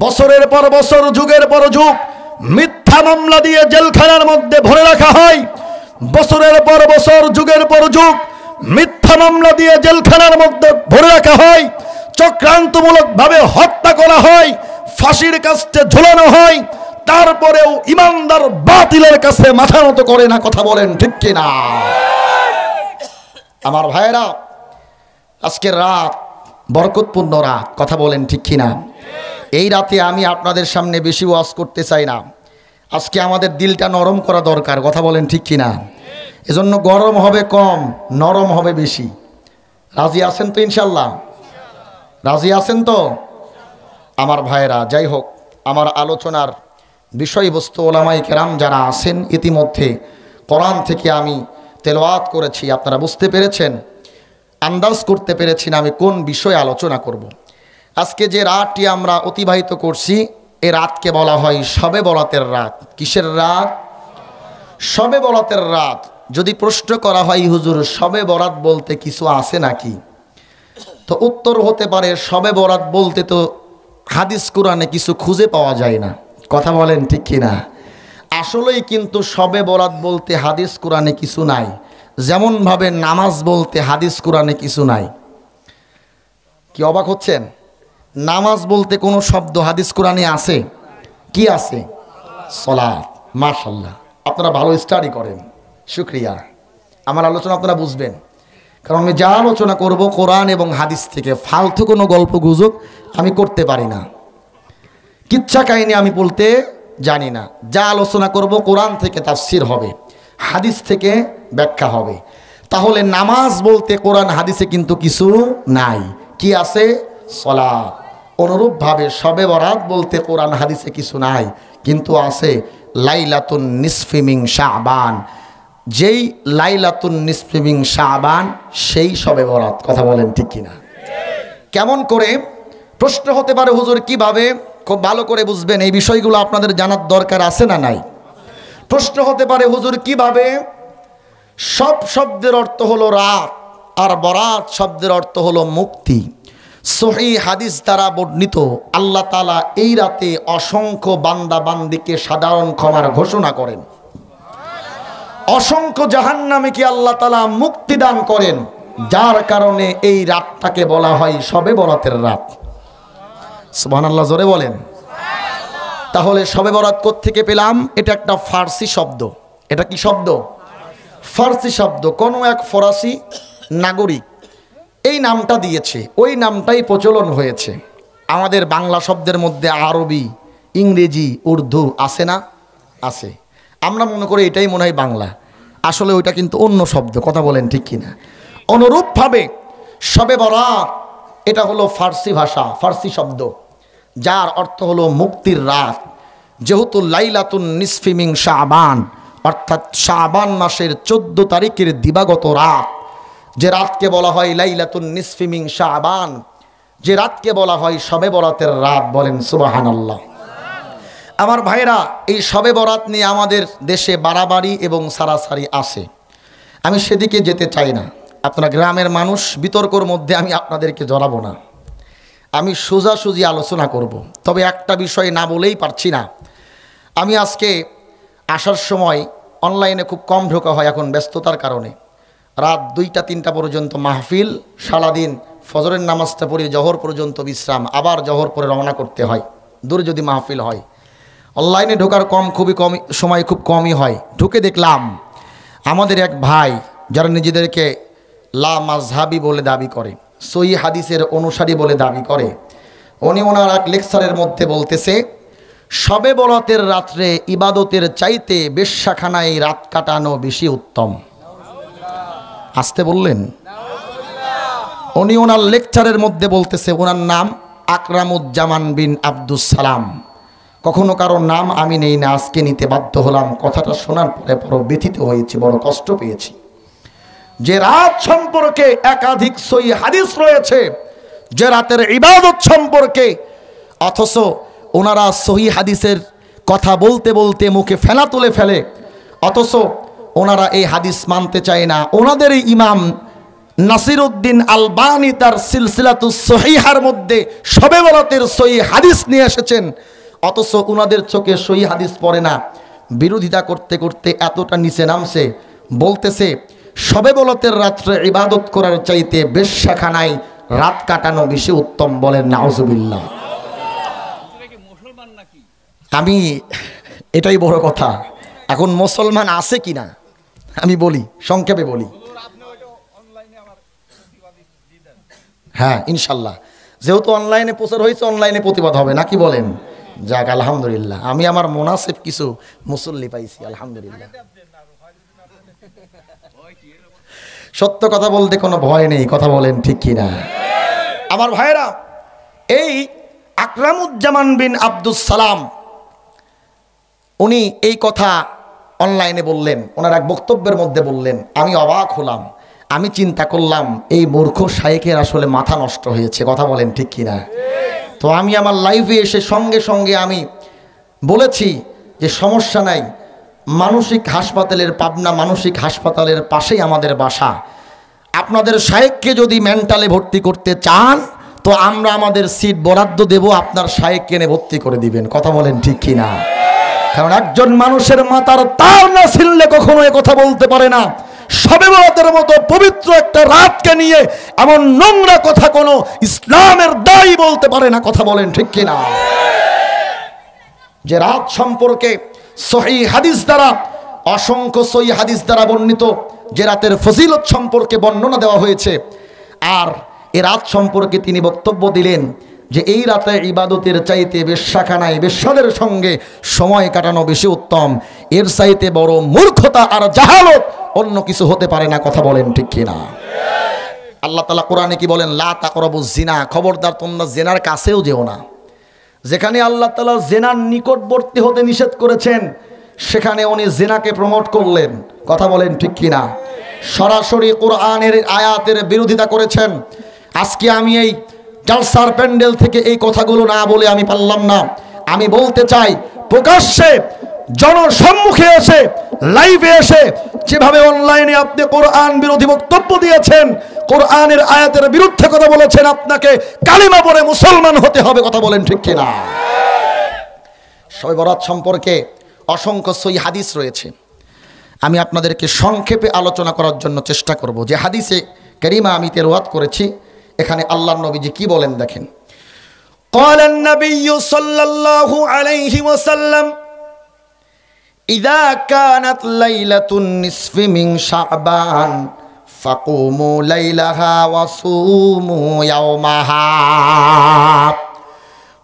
Speaker 1: বছরের পর বছর, যুগের পর যুগ মিথ্যা মামলা দিয়ে জেলখানার মধ্যে ভরে রাখা হয়। বছরের পর বছর, যুগের পর যুগ মিথ্যা মামলা দিয়ে জেলখানার মধ্যে ভরে রাখা হয়। চক্রান্তমূলকভাবে হত্যা করা হয়, ফাঁসির কাস্টে ঝোলানো হয়, তারপরেও ঈমানদার বাতিলের কাছে মাথা নত করে না। কথা বলেন ঠিক কিনা? আমার ভাইরা, আজকের রাত বরকতপূর্ণ রাত। কথা বলেন ঠিক কিনা? এই রাতে আমি আপনাদের সামনে বেশি ওয়াজ করতে চাই না। আজকে আমাদের দিলটা নরম করা দরকার। কথা বলেন ঠিক কিনা? এজন্য গরম হবে কম, নরম হবে বেশি। রাজি আছেন তো? ইনশাল্লাহ রাজি আছেন তো আমার ভাইরা? যাই হোক, আমার আলোচনার বিষয়বস্তু ওলামায়ে কেরাম যারা আছেন, ইতিমধ্যে কোরআন থেকে আমি তেলাওয়াত করেছি। আপনারা বুঝতে পেরেছেন, আন্দাজ করতে পেরেছেন আমি কোন বিষয়ে আলোচনা করব। আজকে যে রাতটি আমরা অতিবাহিত করছি, এ রাতকে বলা হয় শবে বরাতের রাত। কিসের রাত? শবে বরাতের রাত। যদি প্রশ্ন করা হয়, হুজুর শবে বরাত বলতে কিছু আছে নাকি, তো উত্তর হতে পারে শবে বরাত বলতে তো হাদিস কোরআনে কিছু খুঁজে পাওয়া যায় না। কথা বলেন ঠিক কিনা? আসলেই কিন্তু শবে বরাত বলতে হাদিস কোরআনে কিছু নাই, যেমনভাবে নামাজ বলতে হাদিস কোরআনে কিছু নাই। কি অবাক হচ্ছেন? নামাজ বলতে কোনো শব্দ হাদিস কোরআনে আছে? কি আছে? সালাত। মাশাআল্লাহ, আপনারা ভালো স্টাডি করেন, শুকরিয়া। আমার আলোচনা আপনারা বুঝবেন, কারণ আমি যা আলোচনা করব কোরআন এবং হাদিস থেকে। ফালতু কোনো গল্প গুজব আমি করতে পারি না, কিচ্ছা কাহিনী আমি বলতে জানি না। যা আলোচনা করব কোরআন থেকে তাফসির হবে, হাদিস থেকে ব্যাখ্যা হবে। তাহলে নামাজ বলতে কোরআন হাদিসে কিন্তু কিছু নাই। কি আছে? সালাত। অনুরূপভাবে শবে বরাত বলতে কোরআন হাদিসে কিছু নাই, কিন্তু আছে লাইলাতুন নিসফি মিন শাবান। যেই লাইলাতুন নিসফি মিন শাবান সেই শবে বরাত। কথা বলেন ঠিক কিনা? কেমন করে? প্রশ্ন হতে পারে হুজুর কিভাবে? খুব ভালো করে বুঝবেন, এই বিষয়গুলো আপনাদের জানার দরকার আছে না নাই? প্রশ্ন হতে পারে হুজুর কিভাবে? সব শব্দের অর্থ হলো রাত, আর বরাত শব্দের অর্থ হলো মুক্তি। সহিহ হাদিস দ্বারা বর্ণিত আল্লাহ তাআলা এই রাতে অসংখ্য বান্দা বান্দিকে সাধারণ ক্ষমার ঘোষণা করেন, অসংখ্য জাহান্নামীকে আল্লাহ তাআলা মুক্তি দান করেন, যার কারণে এই রাতটাকে বলা হয় শবে বরাতের রাত। সুবহানাল্লাহ, জোরে বলেন। তাহলে শবে বরাত কোত্থেকে পেলাম? এটা একটা ফার্সি শব্দ। এটা কি শব্দ? ফার্সি শব্দ। কোনো এক ফরাসি নাগরিক এই নামটা দিয়েছে, ওই নামটাই প্রচলন হয়েছে। আমাদের বাংলা শব্দের মধ্যে আরবি, ইংরেজি, উর্দু আছে না? আছে। আমরা মনে করি এটাই মনে হয় বাংলা, আসলে ওইটা কিন্তু অন্য শব্দ। কথা বলেন ঠিক কিনা? অনুরূপভাবে শবে বরাত এটা হলো ফার্সি ভাষা, ফার্সি শব্দ, যার অর্থ হলো মুক্তির রাত। যেহেতু লাইলাতুন নিসফি মিন শাবান, অর্থাৎ শাবান মাসের 14 তারিখের দিবাগত রাত, যে রাতকে বলা হয় লাইলাতুন নিসফি মিন শাবান, যে রাতকে বলা হয় শবে বরাতের রাত। বলেন সুবহানাল্লাহ। আমার ভাইরা, এই শবে বরাত নিয়ে আমাদের দেশে বাড়াবাড়ি এবং সারাসারি আসে। আমি সেদিকে যেতে চাই না। আপনারা গ্রামের মানুষ, বিতর্কর মধ্যে আমি আপনাদেরকে জড়াবো না। আমি সোজাসুজি আলোচনা করব। তবে একটা বিষয় না বলেই পারছি না। আমি আজকে আসার সময় অনলাইনে খুব কম ঢোকা হয় এখন ব্যস্ততার কারণে। রাত 2টা-3টা পর্যন্ত মাহফিল, সারাদিন ফজরের নামাজটা পড়ে জহর পর্যন্ত বিশ্রাম, আবার জহর পরে রওনা করতে হয় দূরে যদি মাহফিল হয়। অনলাইনে ঢোকার খুবই কম সময়, খুব কমই হয়। ঢুকে দেখলাম আমাদের এক ভাই, যারা নিজেদেরকে লা মাযহাবি বলে দাবি করে, সহিহ হাদিসের অনুসারী বলে দাবি করে, উনি ওনার এক লেকচারের মধ্যে বলতেছে শবে বরাতের রাত্রে ইবাদতের চাইতে বেশ্যাখানায় রাত কাটানো বেশি উত্তম। আসতে বললেন। উনি ওনার লেকচারের মধ্যে বলতেছে, ওনার নাম আকরামুজ্জামান বিন আব্দুস সালাম। কখনো কারোর নাম আমি নেই না, আজকে নিতে বাধ্য হলাম। কথাটা শোনার পরে বড় ব্যথিত হয়েছি, বড় কষ্ট পেয়েছি। যে রাত সম্পর্কে একাধিক সহিহ হাদিস রয়েছে, যে রাতের ইবাদত সম্পর্কে, অথচ ওনারা সহিহ হাদিসের কথা বলতে বলতে মুখে ফেনা তুলে ফেলে, অথচ ওনারা এই হাদিস মানতে চায় না। ওনাদের ইমাম নাসিরউদ্দিন আলবানী তার সিলসিলাতুস সহিহার মধ্যে শবে বরাতের সহিহ হাদিস নিয়ে এসেছেন, অথচ ওনাদের চোখে সহিহ হাদিস পড়ে না। বিরোধিতা করতে করতে এতটা নিচে নামছে, বলতেছে শবে বরাতের রাত্রে ইবাদত করার চাইতে বেশ্যাখানায় রাত কাটানো বেশি উত্তম। বলেন নাউজুবিল্লাহ। আমি এটাই বড় কথা, এখন মুসলমান আছে কিনা আমি বলি, সংক্ষেপে বলি। হ্যাঁ ইনশাল্লাহ, যেহেতু অনলাইনে প্রচার হয়েছে, অনলাইনে প্রতিবাদ হবে নাকি বলেন? যাক আলহামদুলিল্লাহ, আমি আমার মুনাসিব কিছু মুসল্লি পাইছি আলহামদুলিল্লাহ। সত্য কথা বলতে কোনো ভয় নেই, কথা বলেন ঠিক কিনা? আমার ভাইরা, এই আকরামুজ্জামান বিন আব্দুস সালাম উনি এই কথা অনলাইনে বললেন, ওনার এক বক্তব্যের মধ্যে বললেন। আমি অবাক হলাম, আমি চিন্তা করলাম এই মূর্খ শায়েখের আসলে মাথা নষ্ট হয়েছে। কথা বলেন ঠিক কিনা? তো আমি আমার লাইভে এসে সঙ্গে সঙ্গে আমি বলেছি যে সমস্যা নাই, মানসিক হাসপাতালের, পাবনা মানসিক হাসপাতালের পাশেই আমাদের বাসা। আপনাদের শায়েখকে যদি মেন্টালে ভর্তি করতে চান তো আমরা আমাদের সিট বরাদ্দ দেব, আপনার শায়েখকে এনে ভর্তি করে দিবেন। কথা বলেন ঠিক কিনা? কারণ একজন মানুষের মাথার তার না ছিললে কখনো এ কথা বলতে পারে না। শবে বরাতের মতো পবিত্র একটা রাতকে নিয়ে এমন নোংরা কথা কোনো ইসলামের দায়ী বলতে পারে না। কথা বলেন ঠিক কিনা? যে রাত সম্পর্কে সহিহ হাদিস দ্বারা, অসংখ্য সহিহ হাদিস দ্বারা বর্ণিত যে রাতের ফজিলত সম্পর্কে বর্ণনা দেওয়া হয়েছে, আর এ রাত সম্পর্কে তিনি বক্তব্য দিলেন যে এই রাতে ইবাদতের চাইতে বেশ্যাখানায় বেশ্যাদের সঙ্গে সময় কাটানো বেশি উত্তম। এর চাইতে বড় মূর্খতা আর জাহালত অন্য কিছু হতে পারে না। কথা বলেন ঠিক কিনা? আল্লাহ তাআলা কোরআনে কি বলেন? লা তাকরাবুজ জিনা, খবরদার তোমরা জেনার কাছেও যেও না। যেখানে আল্লাহ তাআলা জেনার নিকটবর্তী হতে নিষেধ করেছেন সেখানে উনি জেনাকে প্রমোট করলেন। কথা বলেন ঠিক কিনা? সরাসরি কোরআনের আয়াতের বিরোধিতা করেছেন। আজকে আমি এই জালসার প্যান্ডেল থেকে এই কথাগুলো না বলে আমি পারলাম না। আমি বলতে চাই প্রকাশ্যে জনসম্মুখে এসে লাইভে এসে যেভাবে অনলাইনে আপনি কোরআন বিরোধী বক্তব্য দিয়েছেন, কোরআনের আয়াতের বিরুদ্ধে কথা বলেছেন, আপনাকে কালিমা পড়ে মুসলমান হতে হবে। কথা বলেন ঠিক কিনা? শবে বরাত সম্পর্কে অসংখ্য সহিহ হাদিস রয়েছে। আমি আপনাদেরকে সংক্ষেপে আলোচনা করার জন্য চেষ্টা করব। যে হাদিসে কারিমা আমি তেলাওয়াত করেছি এখানে আল্লাহর নবীজি কি বলেন দেখেন। قال النبي صلى الله عليه وسلم إذا كانت ليلة النصف من شعبان فقوموا ليلها وصوموا يومها।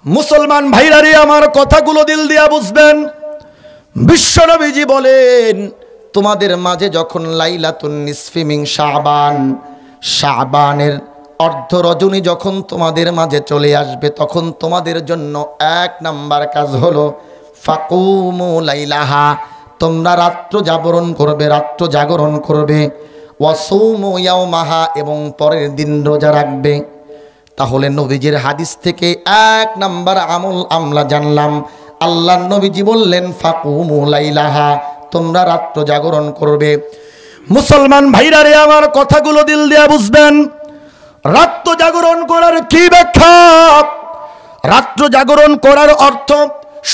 Speaker 1: মুসলমান ভাইরা রে, আমার কথাগুলো দিল দিয়া বুঝবেন। বিশ্বনবীজি বলেন তোমাদের মাঝে যখন লাইলাতুন নিসফি মিন শাবান, শাবানের অর্ধ রজনী যখন তোমাদের মাঝে চলে আসবে তখন তোমাদের জন্য এক নাম্বার কাজ হলো ফাকুমু লাইলাহা, তোমরা রাত্র জাগরণ করবে ওয়াসুমু ইয়াওমাহা, এবং পরের দিন রোজা রাখবে। তাহলে নবীজির হাদিস থেকে এক নাম্বার আমল আমরা জানলাম। আল্লাহর নবীজি বললেন ফাকুমু লাইলাহা, তোমরা রাত্র জাগরণ করবে। মুসলমান ভাইরা রে, আমার কথাগুলো দিল দিয়া বুঝবেন। রাত্র জাগরণ করার কি ব্যাখ্যা? রাত্র জাগরণ করার অর্থ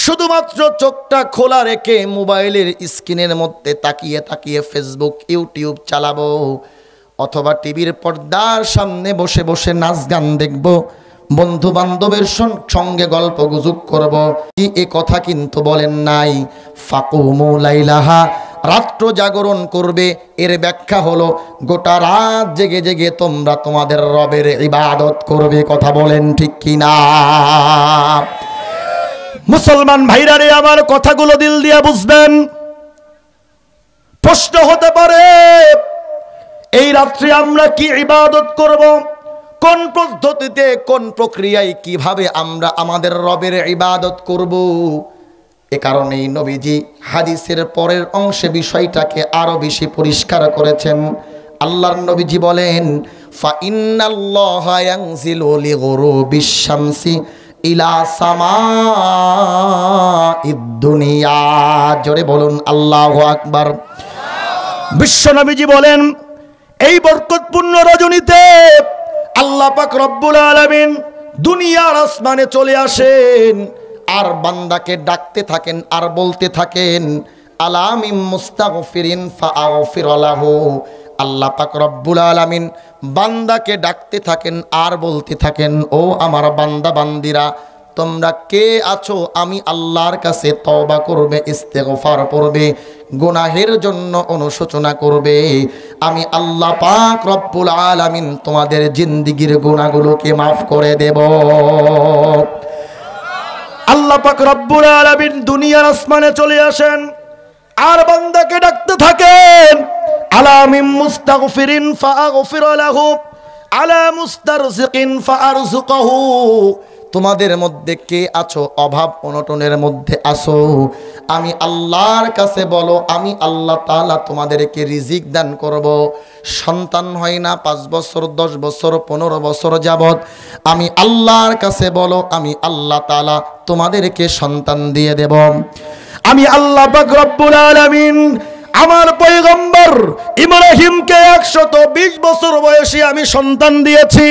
Speaker 1: শুধুমাত্র চোখটা খোলা রেখে মোবাইলের স্ক্রিনের মধ্যে তাকিয়ে তাকিয়ে ফেসবুক ইউটিউব চালাবো, অথবা টিভির পর্দার সামনে বসে বসে নাচ গান দেখব, বন্ধু বান্ধবের সঙ্গে গল্প গুজব করব, এ কথা কিন্তু বলেন নাই। ফাকুমু লাইলাহা, রাত্র জাগরণ করবে, এর ব্যাখ্যা হলো গোটা রাত জেগে জেগে তোমরা তোমাদের রবের ইবাদত করবে। কথা বলেন ঠিক কিনা? মুসলমান ভাইরা রে, আমার কথাগুলো দিল দিয়া বুঝবেন। প্রশ্ন হতে পারে এই রাত্রে আমরা কি ইবাদত করব, কোন পদ্ধতিতে, কোন প্রক্রিয়ায়, কিভাবে আমরা আমাদের রবের ইবাদত করব? এ কারণেই নবীজি হাদিসের পরের অংশে বিষয়টাকে আরো বেশি পরিষ্কার করেছেন। আল্লাহর নবীজি বলেন ফা ইন্নাল্লাহা ইয়ানজিলু লিগুরুবিশ শামসি ইলা সামাঈদ দুনিয়া। জোরে বলুন আল্লাহু আকবার। বিশ্ব নবীজি বলেন এই বরকতপূর্ণ রজনীতে আল্লাহ পাক রব্বুল আলামিন দুনিয়ার আসমানে চলে আসেন আর বান্দাকে ডাকতে থাকেন আর বলতে থাকেন আলা মিন মুস্তাগফিরিন ফাআগফির লাহু। আল্লাহ পাক রব্বুল আলামিন বান্দাকে ডাকতে থাকেন আর বলতে থাকেন ও আমার বান্দা বান্দিরা, তোমরা কে আছো আমি আল্লাহর কাছে তওবা করবে, ইস্তেগফার করবে, গুনাহের জন্য অনুশোচনা করবে। আমি আল্লাহ পাক রব্বুল আলামিন তোমাদের জিন্দেগীর গুনাহগুলোকে মাফ করে দেব। আল্লাহ পাক রব্বুল আলামিন দুনিয়ার আসমানে চলে আসেন আর বান্দাকে ডাকতে থাকেন আলা মিন মুস্তাগফিরিন ফাআগফির লাহু আলা মুস্তারজিকিন ফাআরযুকহু। তোমাদের মধ্যে কে আছো অভাব অনটনের মধ্যে আছো, আমি আল্লাহর কাছে বলো, আমি আল্লাহ তাআলা তোমাদেরকে রিজিক দান করব। সন্তান হয় না 5 বছর 10 বছর 15 বছর যাবত, আমি আল্লাহর কাছে বলো, আমি আল্লাহ তাআলা তোমাদেরকে সন্তান দিয়ে দেব। আমি আল্লাহ পাক রব্বুল আলামিন আমার পয়গম্বর ইব্রাহিমকে 120 বছর বয়সে আমি সন্তান দিয়েছি।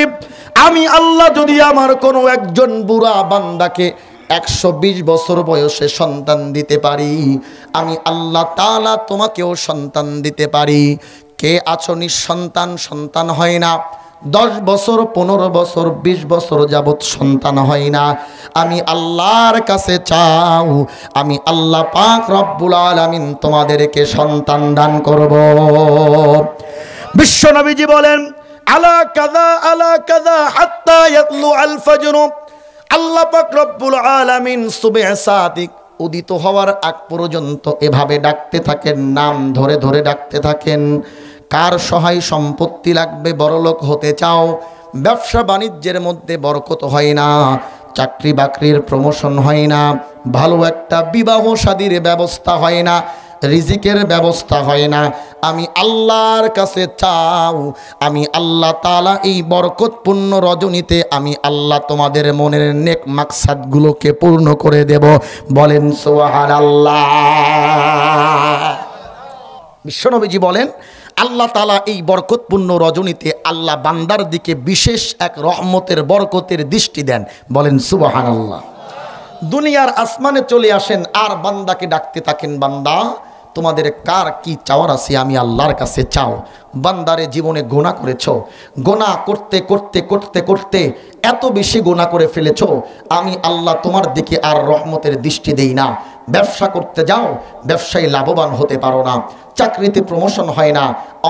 Speaker 1: আমি আল্লাহ যদি আমার কোনো একজন বুড়া বান্দাকে 120 বছর বয়সে সন্তান দিতে পারি, আমি আল্লাহ তাআলা তোমাকেও সন্তান দিতে পারি। কে আছো নিঃসন্তান, সন্তান হয় না, 10 বছর 15 বছর 20 বছর যাবত সন্তান হয় না, আমি আল্লাহর কাছে চাও, আমি আল্লাহ পাক রব্বুল আলামিন তোমাদেরকে সন্তান দান করব। বিশ্ব নবীজি বলেন আলা কাযা হাত্তা ইয়াতলু আল ফজর। আল্লাহ পাক রব্বুল আলামিন সুবহ সাদিক উদিত হওয়ার আগ পর্যন্ত এভাবে ডাকতে থাকেন, নাম ধরে ধরে ডাকতে থাকেন। কার সহায় সম্পত্তি লাগবে, বড়লোক হতে চাও, ব্যবসা বাণিজ্যের মধ্যে বরকত হয় না, চাকরি বাকরির প্রমোশন হয় না, ভালো একটা বিবাহ শাদীর ব্যবস্থা হয় না, রিজিকের ব্যবস্থা হয় না, আমি আল্লাহর কাছে চাও, আমি আল্লাহ তাআলা এই বরকতপূর্ণ রজনীতে আমি আল্লাহ তোমাদের মনের নেক মাকসাদগুলোকে পূর্ণ করে দেব। বলেন সুবহানাল্লাহ। বিশ্বনবীজি বলেন আল্লাহ তাআলা এই বরকতপূর্ণ রজনীতে আল্লাহ বান্দার দিকে বিশেষ এক রহমতের বরকতের দৃষ্টি দেন। বলেন সুবহানাল্লাহ। দুনিয়ার আসমানে চলে আসেন আর বান্দাকে ডাকতে থাকেন, বান্দা তোমাদের কার কি চাওয়ার আছে আমি আল্লাহর কাছে চাও। বান্দারে জীবনে গুনাহ করেছো, গুনাহ করতে করতে করতে করতে এত বেশি গুনাহ করে ফেলেছো, আমি আল্লাহ তোমার দিকে আর রহমতের দৃষ্টি দেই না। ব্যবসা করতে যাও, ব্যবসায় লাভবান হতে পারো না, চাকরিতে প্রমোশন হয় না,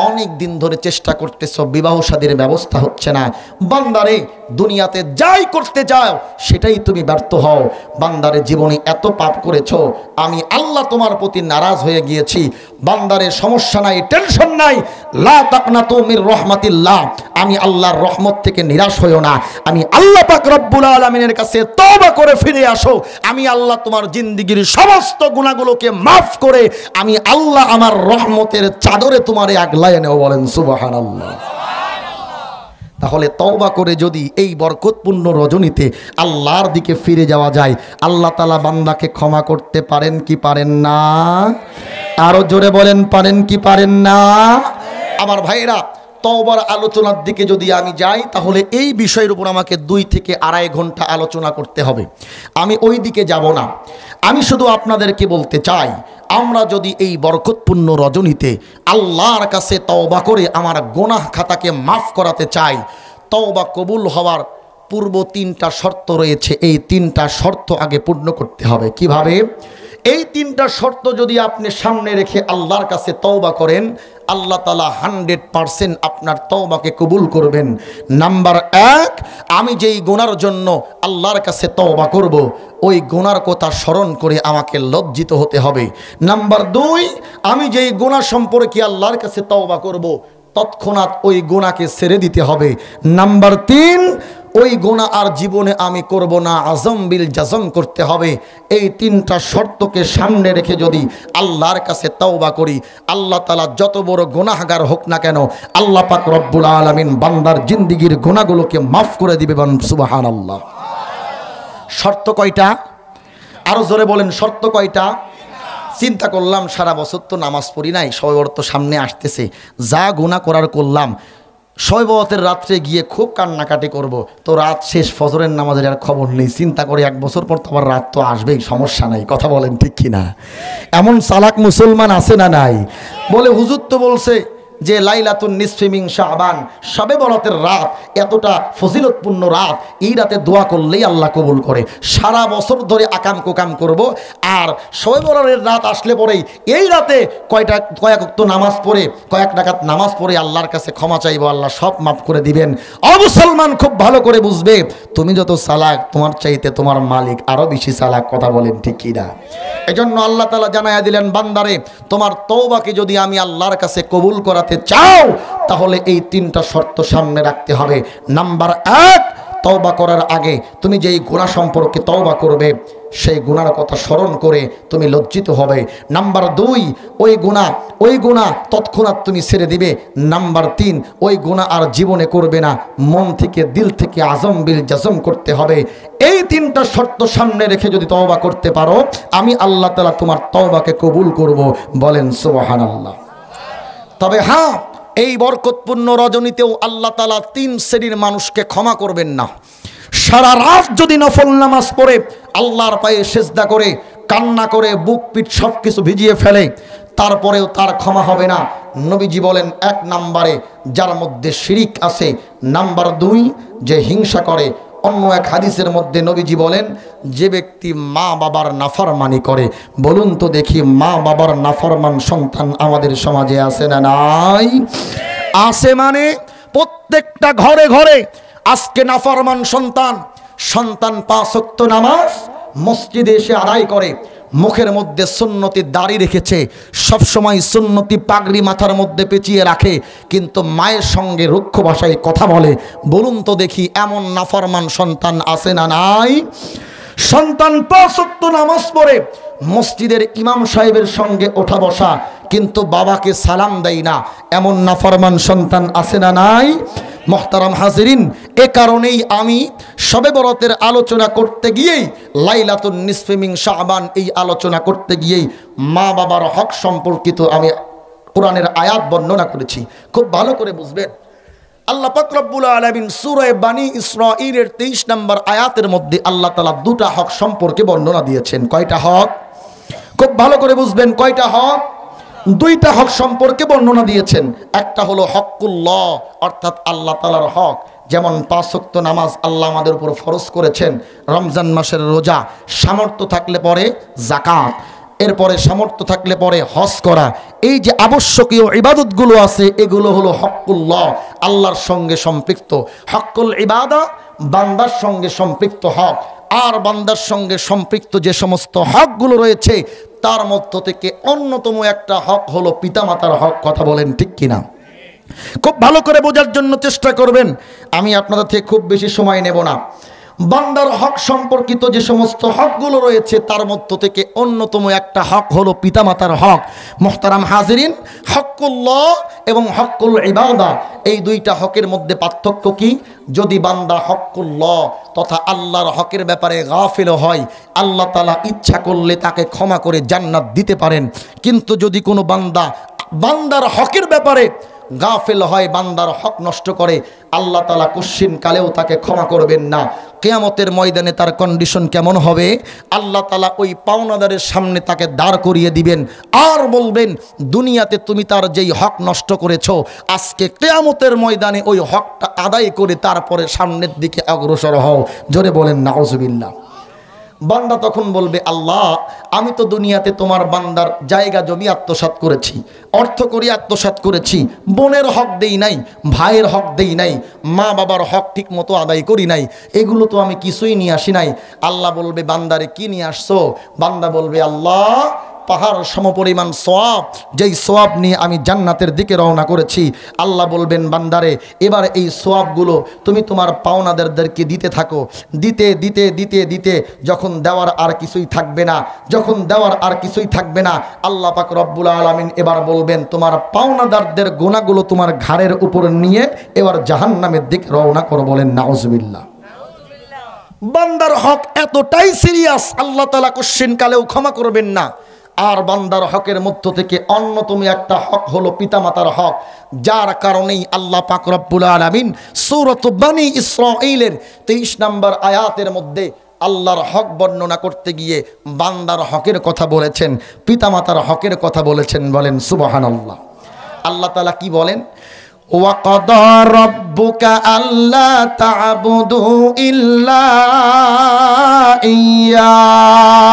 Speaker 1: অনেক দিন ধরে চেষ্টা করতেছো, বিবাহ শাদীর ব্যবস্থা হচ্ছে না। বান্দারে দুনিয়াতে যাই করতে যাও সেটাই তুমি ব্যর্থ হও। বান্দারে জীবনে এত পাপ করেছো, আমি আল্লাহ তোমার প্রতি নারাজ হয়ে গিয়েছি। বান্দারে সমস্যা নাই, টেনশন নাই, লা তাকনাতু মির রাহমাতিল্লাহ, আমি আল্লাহর রহমত থেকে নিরাশ হইও না, আমি আল্লাহ পাক রব্বুল আলামিনের কাছে তওবা করে ফিরে আসো, আমি আল্লাহ তোমার জিন্দেগীর সমস্ত গুনাহগুলোকে মাফ করে আমি আল্লাহ আমার রহমতের চাদরে তোমারে আগলায় নেও। বলেন সুবহানাল্লাহ। তাহলে তওবা করে যদি এই বরকতপূর্ণ রজনীতে আল্লাহর দিকে ফিরে যাওয়া যায়, আল্লাহ তাআলা বান্দাকে ক্ষমা করতে পারেন কি পারেন না? আরো জোরে বলেন, পারেন কি পারেন না? আমার ভাইরা, তওবার আলোচনার দিকে যদি আমি যাই তাহলে এই বিষয়ের উপর আমাকে 2 থেকে 2.5 ঘন্টা আলোচনা করতে হবে। আমি ওই দিকে যাব না, আমি শুধু আপনাদেরকে বলতে চাই, আমরা যদি এই বরকতপূর্ণ রজনীতে আল্লাহর কাছে তওবা করে আমার গুনাহ খাতাকে মাফ করাতে চাই, তওবা কবুল হওয়ার পূর্ব 3টা শর্ত রয়েছে। এই 3টা শর্ত আগে পূর্ণ করতে হবে। কিভাবে? এই 3টা শর্ত যদি আপনি সামনে রেখে আল্লাহর কাছে তওবা করেন, আল্লাহ তাআলা 100% আপনার তওবাকে কবুল করবেন। নাম্বার 1, আমি যেই গুনার জন্য আল্লাহর কাছে তওবা করব, ওই গুনার কথা স্মরণ করে আমাকে লজ্জিত হতে হবে। নাম্বার 2, আমি যেই গুনাহ সম্পর্কে আল্লাহর কাছে তওবা করব, তৎক্ষণাৎ ওই গুনাহকে ছেড়ে দিতে হবে। নাম্বার 3, ওই গুনাহ আর জীবনে আমি করব না, আজম বিল জাজম করতে হবে। এই 3টা শর্তকে সামনে রেখে যদি আল্লাহর কাছে তওবা করি, আল্লাহ তাআলা যত বড় গুনাহগার হোক না কেন, আল্লাহ পাক রব্বুল আলামিন বান্দার জিন্দেগীর গুনাহগুলোকে মাফ করে দিবে। সুবহানাল্লাহ। শর্ত কয়টা? আরো জোরে বলেন, শর্ত কয়টা? চিন্তা করলাম সারা বছর তো নামাজ পড়ি নাই, শবে বরাত তো সামনে আসতেছে, যা গুনাহ করার করলাম, শবে বরাতের রাত্রে গিয়ে খুব কান্নাকাটি করব, তো রাত শেষ, ফজরের নামাজের আর খবর নেই। চিন্তা করে 1 বছর পর তো আবার রাত তো আসবেই, সমস্যা নাই। কথা বলেন ঠিক কিনা? এমন চালাক মুসলমান আছে না নাই? বলে হুজুর তো বলছে যে লাইলাতুন নিসফি মিন শাবান, শবে বরাতের রাত এতটা ফজিলতপূর্ণ রাত, এই রাতে দোয়া করলেই আল্লাহ কবুল করে। সারা বছর ধরে আকাম কোকাম করব, আর শবে বরাতের রাত আসলে পরেই এই রাতে কয়েক ওয়াক্ত নামাজ পড়ে, কয়েক রাকাত নামাজ পড়ে আল্লাহর কাছে ক্ষমা চাইবো, আল্লাহ সব মাফ করে দিবেন। মুসলমান খুব ভালো করে বুঝবে, তুমি যত চালাক, তোমার চাইতে তোমার মালিক আরো বেশি চালাক। কথা বলেন ঠিক কি না? এজন্য আল্লাহ তাআলা জানায়া দিলেন, বান্দারে তোমার তওবাকে যদি আমি আল্লাহর কাছে কবুল করাতে চাও, তাহলে এই 3টা শর্ত সামনে রাখতে হবে। নাম্বার 1, তওবা করার আগে তুমি যেই গুনাহ সম্পর্কে তওবা করবে, সেই গুনার কথা স্মরণ করে তুমি লজ্জিত হবে। নাম্বার 2, ওই গুনাহ তৎক্ষণাৎ তুমি ছেড়ে দিবে। নাম্বার 3, ওই গুনাহ আর জীবনে করবে না, মন থেকে দিল থেকে আজম বিল জাজম করতে হবে। এই 3টা শর্ত সামনে রেখে যদি তওবা করতে পারো, আমি আল্লাহ তাআলা তোমার তওবাকে কবুল করব। বলেন সুবহানাল্লাহ। তবে হ্যাঁ, এই বরকতপূর্ণ রজনীতেও আল্লাহ তাআলা 3 শ্রেণীর মানুষকে ক্ষমা করবেন না। সারা রাত যদি নফল নামাজ পড়ে, আল্লাহর পায়ে সিজদা করে, কান্না করে, বুক পিঠ সব কিছু ভিজিয়ে ফেলে, তারপরেও তার ক্ষমা হবে না। নবীজি বলেন 1 নম্বরে যার মধ্যে শিরিক আছে, নাম্বার 2 যে হিংসা করে। অন্য এক হাদিসের মধ্যে নবীজি বলেন, যে ব্যক্তি মা বাবার নাফরমানি করে। বলুন তো দেখি, মা বাবার নাফরমান সন্তান আমাদের সমাজে আছে না নাই? আছে। মানে প্রত্যেকটা ঘরে ঘরে আজকে নাফরমান সন্তান 5 ওয়াক্ত নামাজ মসজিদে এসে আদায় করে, মুখের মধ্যে সুন্নতি দাড়ি রেখেছে, সব সময় সুন্নতি পাগড়ি মাথার মধ্যে পেঁচিয়ে রাখে, কিন্তু মায়ের সঙ্গে রুক্ষ ভাষায় কথা বলে। বলুন তো দেখি, এমন নাফরমান সন্তান আছে না নাই? সন্তান 5 ওয়াক্ত নামাজ পড়ে, মসজিদের ইমাম সাহেবের সঙ্গে ওঠা বসা, কিন্তু বাবাকে সালাম দেয় না, এমন নাফরমান সন্তান আছে না নাই? মুহতারাম হাজিরিন, এ কারণেই আমি শবে বরাতের আলোচনা করতে গিয়েই, লাইলাতুন নিসফি মিন শাবান এই আলোচনা করতে গিয়েই মা বাবার হক সম্পর্কিত আমি কোরআনের আয়াত বর্ণনা করেছি। খুব ভালো করে বুঝবেন, আল্লাহ পাক রব্বুল আলামিন সূরা বানী ইসরাঈলের 23 নম্বর আয়াতের মধ্যে আল্লাহ তাআলা দুটা হক সম্পর্কে বর্ণনা দিয়েছেন। কয়টা হক? খুব ভালো করে বুঝবেন, কয়টা হক? দুইটা হক সম্পর্কে বর্ণনা দিয়েছেন। একটা হলো হকুল্লাহ, অর্থাৎ আল্লাহ তাআলার হক, যেমন 5 ওয়াক্ত নামাজ আল্লাহ আমাদের উপর ফরজ করেছেন, রমজান মাসের রোজা, সামর্থ্য থাকলে পরে যাকাত, এরপরে সামর্থ্য থাকলে পরে হজ করা। এই যে আবশ্যকীয় ইবাদতগুলো আছে, এগুলো হলো হকুল্লাহ, আল্লাহর সঙ্গে সম্পৃক্ত। হকুল ইবাদা, বান্দার সঙ্গে সম্পৃক্ত হক। আর বান্দার সঙ্গে সম্পৃক্ত যে সমস্ত হকগুলো রয়েছে, তার মধ্য থেকে অন্যতম একটা হক হলো পিতামাতার হক। কথা বলেন ঠিক কিনা? খুব ভালো করে বোঝার জন্য চেষ্টা করবেন, আমি আপনাদের থেকে খুব বেশি সময় নেব না। বান্দার হক সম্পর্কিত যে সমস্ত হকগুলো রয়েছে, তার মধ্য থেকে অন্যতম একটা হক হলো পিতামাতার হক। মুহতারাম হাজিরিন, হকুল্লাহ এবং হকুল ইবাদা, এই দুইটা হকের মধ্যে পার্থক্য কি? যদি বান্দা হকুল্লাহ তথা আল্লাহর হকের ব্যাপারে গাফিল হয়, আল্লাহ তাআলা ইচ্ছা করলে তাকে ক্ষমা করে জান্নাত দিতে পারেন। কিন্তু যদি কোনো বান্দার হকের ব্যাপারে গাফিল হয়, বান্দার হক নষ্ট করে, আল্লাহ তাআলা কুশ্চিন কালেও তাকে ক্ষমা করবেন না। কিয়ামতের ময়দানে তার কন্ডিশন কেমন হবে? আল্লাহ তাআলা ওই পাওনাদারের সামনে তাকে দাঁড় করিয়ে দিবেন, আর বলবেন, দুনিয়াতে তুমি তার যেই হক নষ্ট করেছো, আজকে কিয়ামতের ময়দানে ওই হকটা আদায় করে তারপরে সামনের দিকে অগ্রসর হও। জোরে বলেন নাউজুবিল্লাহ। বান্দা তখন বলবে, আল্লাহ, আমি তো দুনিয়াতে তোমার বান্দার জায়গা জমি আত্মসাৎ করেছি, অর্থ করি আত্মসাৎ করেছি, বোনের হক দেই নাই, ভাইয়ের হক দেই নাই, মা বাবার হক ঠিক মতো আদায় করি নাই, এগুলো তো আমি কিছুই নিয়ে আসি নাই। আল্লাহ বলবে, বান্দারে কি নিয়ে আসছো? বান্দা বলবে, আল্লাহ, পাহাড় সমপরিমাণ সওয়াব, যেই সওয়াব নিয়ে আমি জান্নাতের দিকে রওনা করেছি। আল্লাহ বলবেন, বান্দারে, এবার এই সওয়াবগুলো তুমি তোমার পাওনাদারদেরকে দিতে থাকো। দিতে দিতে দিতে দিতে যখন দেওয়ার আর কিছুই থাকবে না, আল্লাহ পাক রব্বুল আলামিন এবার বলবেন, তোমার পাওনাদারদের গুনাহগুলো তোমার ঘাড়ের উপর নিয়ে এবার জাহান্নামের দিকে রওনা করো। বলেন নাউজুবিল্লাহ। বান্দার হক এতটাই সিরিয়াস, আল্লাহ তাআলা কোশ্চিন কালেও ক্ষমা করবেন না। আর বান্দার হকের মধ্য থেকে অন্যতম একটা হক হলো পিতামাতার হক, যার কারণেই আল্লাহ পাক রব্বুল আলামিন সূরাত বানী ইসরাঈলের 23 নম্বর আয়াতের মধ্যে আল্লাহর হক বর্ণনা করতে গিয়ে বান্দার হকের কথা বলেছেন, পিতামাতার হকের কথা বলেছেন। বলেন সুবহানাল্লাহ। আল্লাহ তাআলা কি বলেন? وَقَضَى رَبُّكَ أَلَّا تَعْبُدُوا إِلَّا إِيَّاهُ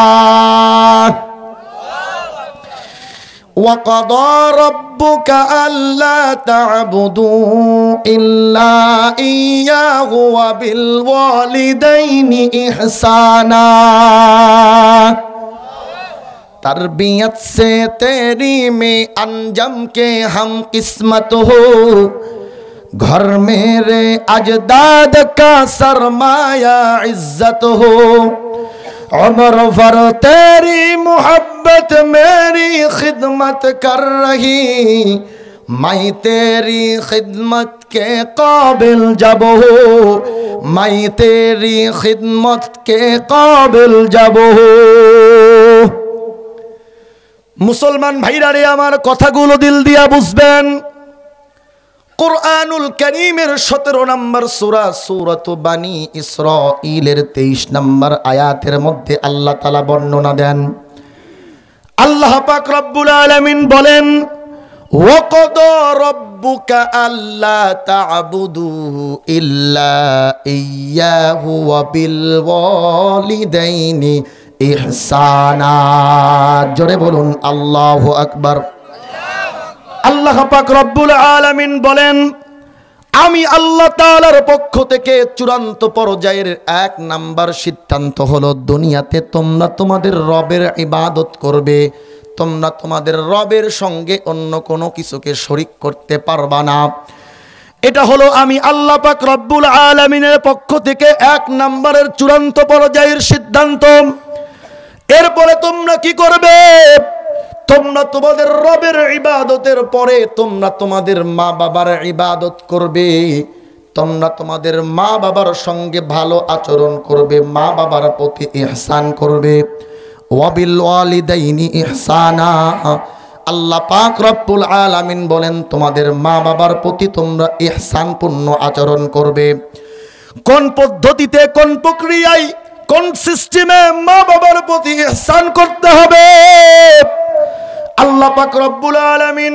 Speaker 1: وَقَضَى رَبُّكَ أَلَّا تَعْبُدُوا إِلَّا إِيَّاهُ وَبِالْوَالِدَيْنِ إِحْسَانًا तरबियत से तेरी में अंजम के हम किस्मत हो, घर मेरे अजदाद का सरमाया इज्जत हो, उम्र भर तेरी मोहब्बत मेरी खिदमत कर रही, मैं तेरी खिदमत के काबिल जब हो, मैं तेरी खिदमत के काबिल जब हो। মুসলমান ভাইরা রে, আমার কথাগুলো দিল দিয়া বুঝবেন। কুরআনুল কারীমের 17 নম্বর সূরা সূরাত বানী ইসরাঈলের 23 নম্বর আয়াতের মধ্যে আল্লাহ তাআলা বর্ণনা দেন। আল্লাহ পাক রব্বুল আলামিন বলেন, ওয়াকাদা রাব্বুকা আল্লা তা'বুদু ইল্লা ইয়্যাহু ওয়া বিল ওয়ালিদাইনি ইহসানা। জোরে বলুন আল্লাহু আকবার। আল্লাহ পাক রব্বুল আলামিন বলেন, আমি আল্লাহ তাআলার পক্ষ থেকে চূড়ান্ত পর্যায়ের 1 নাম্বার সিদ্ধান্ত হলো, দুনিয়াতে তোমরা তোমাদের রবের ইবাদত করবে, তোমরা তোমাদের রবের সঙ্গে অন্য কোনো কিছুকে শরীক করতে পারবা না। এটা হলো আমি আল্লাহ পাক রব্বুল আলামিনের পক্ষ থেকে 1 নাম্বারের চূড়ান্ত পর্যায়ের সিদ্ধান্ত। এরপরে তোমরা কি করবে? তোমরা তোমাদের রবের ইবাদতের পরে তোমরা তোমাদের মা বাবার ইবাদত করবে, তোমরা তোমাদের মা বাবার সঙ্গে ভালো আচরণ করবে, মা বাবার প্রতি ইহসান করবে। ওয়াবিল ওয়ালিদাইনি ইহসানা, আল্লাহ পাক রব্বুল আলামিন বলেন তোমাদের মা বাবার প্রতি তোমরা ইহসানপূর্ণ আচরণ করবে। কোন পদ্ধতিতে, কোন প্রক্রিয়ায়, কোন সিস্টেমে মা বাবার প্রতি ইহসান করতে হবে আল্লাহ পাক রব্বুল আলামিন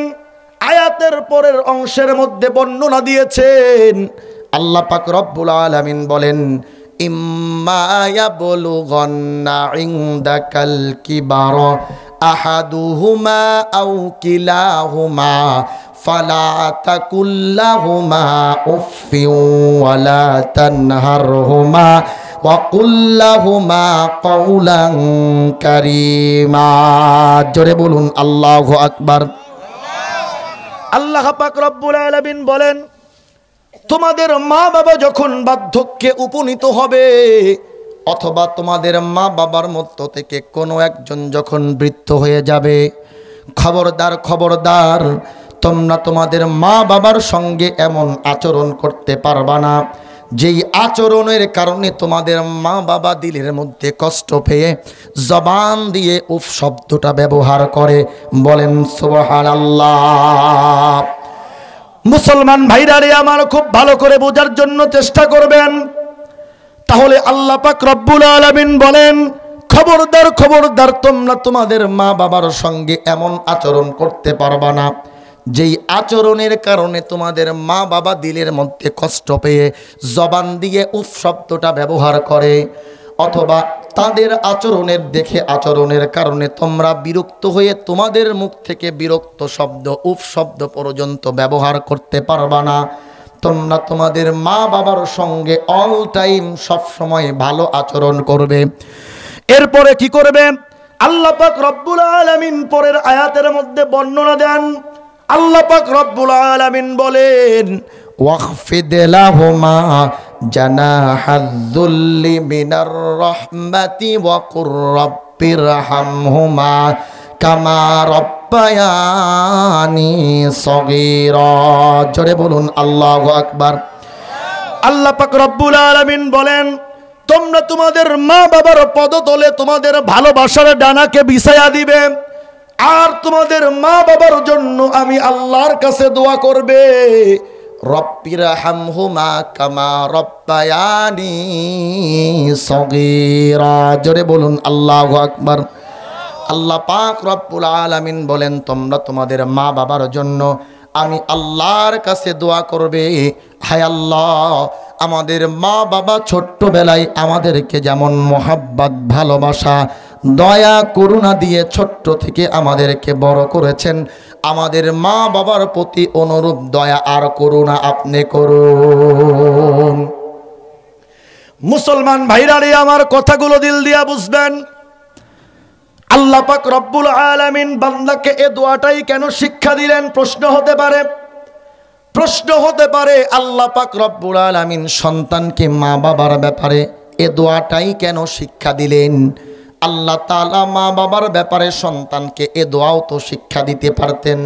Speaker 1: আয়াতের পরের অংশের মধ্যে বর্ণনা দিয়েছেন। আল্লাহ পাক রব্বুল আলামিন বলেন, ইম্মা ইয়াবলুগান্না ইনদাকাল কিবারা আহাদুহুমা আও কিলাহুমা ফালা তাকুল্লাহুমা উফফিন ওয়ালা তানহারহুমা ওয়াকুল্লাহুমা কাওলান কারীমা। জোরে বলুন আল্লাহু আকবার। আল্লাহ পাক রব্বুল আলামিন বলেন, তোমাদের মা বাবা যখন বার্ধক্যে উপনীত হবে, অথবা তোমাদের মা বাবার মধ্য থেকে কোনো একজন যখন বৃদ্ধ হয়ে যাবে, খবরদার খবরদার, তোমরা তোমাদের মা বাবার সঙ্গে এমন আচরণ করতে পারবা না যেই আচরণের কারণে তোমাদের মা বাবা দিলের মধ্যে কষ্ট পেয়ে জবান দিয়ে উফ শব্দটা ব্যবহার করে। বলেন সুবহানাল্লাহ। মুসলমান ভাইরা রে আমার, খুব ভালো করে বোঝার জন্য চেষ্টা করবেন। তাহলে আল্লাহ পাক রব্বুল আলামিন বলেন, খবরদার খবরদার, তোমরা তোমাদের মা বাবার সঙ্গে এমন আচরণ করতে পারবা না যেই আচরণের কারণে তোমাদের মা বাবা দিলের মধ্যে কষ্ট পেয়ে জবান দিয়ে উফ শব্দটা ব্যবহার করে, অথবা তাদের আচরণের কারণে তোমরা বিরক্ত হয়ে তোমাদের মুখ থেকে বিরক্ত শব্দ উফ শব্দ পর্যন্ত ব্যবহার করতে পারবা না। তোমরা তোমাদের মা বাবার সঙ্গে অল টাইম সব সময় ভালো আচরণ করবে। এরপরে কি করবে? আল্লাহ পাক রব্বুল আলামিন পরের আয়াতের মধ্যে বর্ণনা দেন। আল্লাহ পাক রব্বুল আলামিন বলেন, ওয়াখফিদ লাহুমা জানাহায-যুল্লি মিনার রাহমাতি ওয়া কুর রাব্বিরহামহুমা কামা রাব্বায়ানি সগীরা। জোরে বলুন আল্লাহু আকবার। আল্লাহ পাক রব্বুল আলামিন বলেন, তোমরা তোমাদের মা বাবার পদতলে তোমাদের ভালোবাসার ডানাকে বিছায়া দিবে, আর তোমাদের মা বাবার জন্য আমি আল্লাহর কাছে দোয়া করবে, রব্বিরহামহুমা কামা রাব্বায়ানি সগীরা। জোরে বলুন আল্লাহু আকবার। আল্লাহ পাক রব্বুল আলামিন বলেন, তোমরা তোমাদের মা বাবার জন্য আমি আল্লাহর কাছে দোয়া করবে, হায় আল্লাহ, আমাদের মা বাবা ছোট্টবেলায় আমাদেরকে যেমন মোহাব্বত, ভালোবাসা, দয়া, করুণা দিয়ে ছোট্ট থেকে আমাদেরকে বড় করেছেন, আমাদের মা বাবার প্রতি অনুরূপ দয়া আর করুণা আপনি করুন। মুসলমান ভাইরা রে আমার, কথাগুলো দিল দিয়া বুঝবেন। আল্লাহ পাক রব্বুল আলামিন বান্দাকে এ দোয়াটাই কেন শিক্ষা দিলেন? প্রশ্ন হতে পারে আল্লাহ পাক রব্বুল আলামিন সন্তানকে মা বাবার ব্যাপারে এ দোয়াটাই কেন শিক্ষা দিলেন? আল্লাহ তাআলা মা বাবার ব্যাপারে সন্তানকে এ দোয়াও তো শিক্ষা দিতে পারতেন,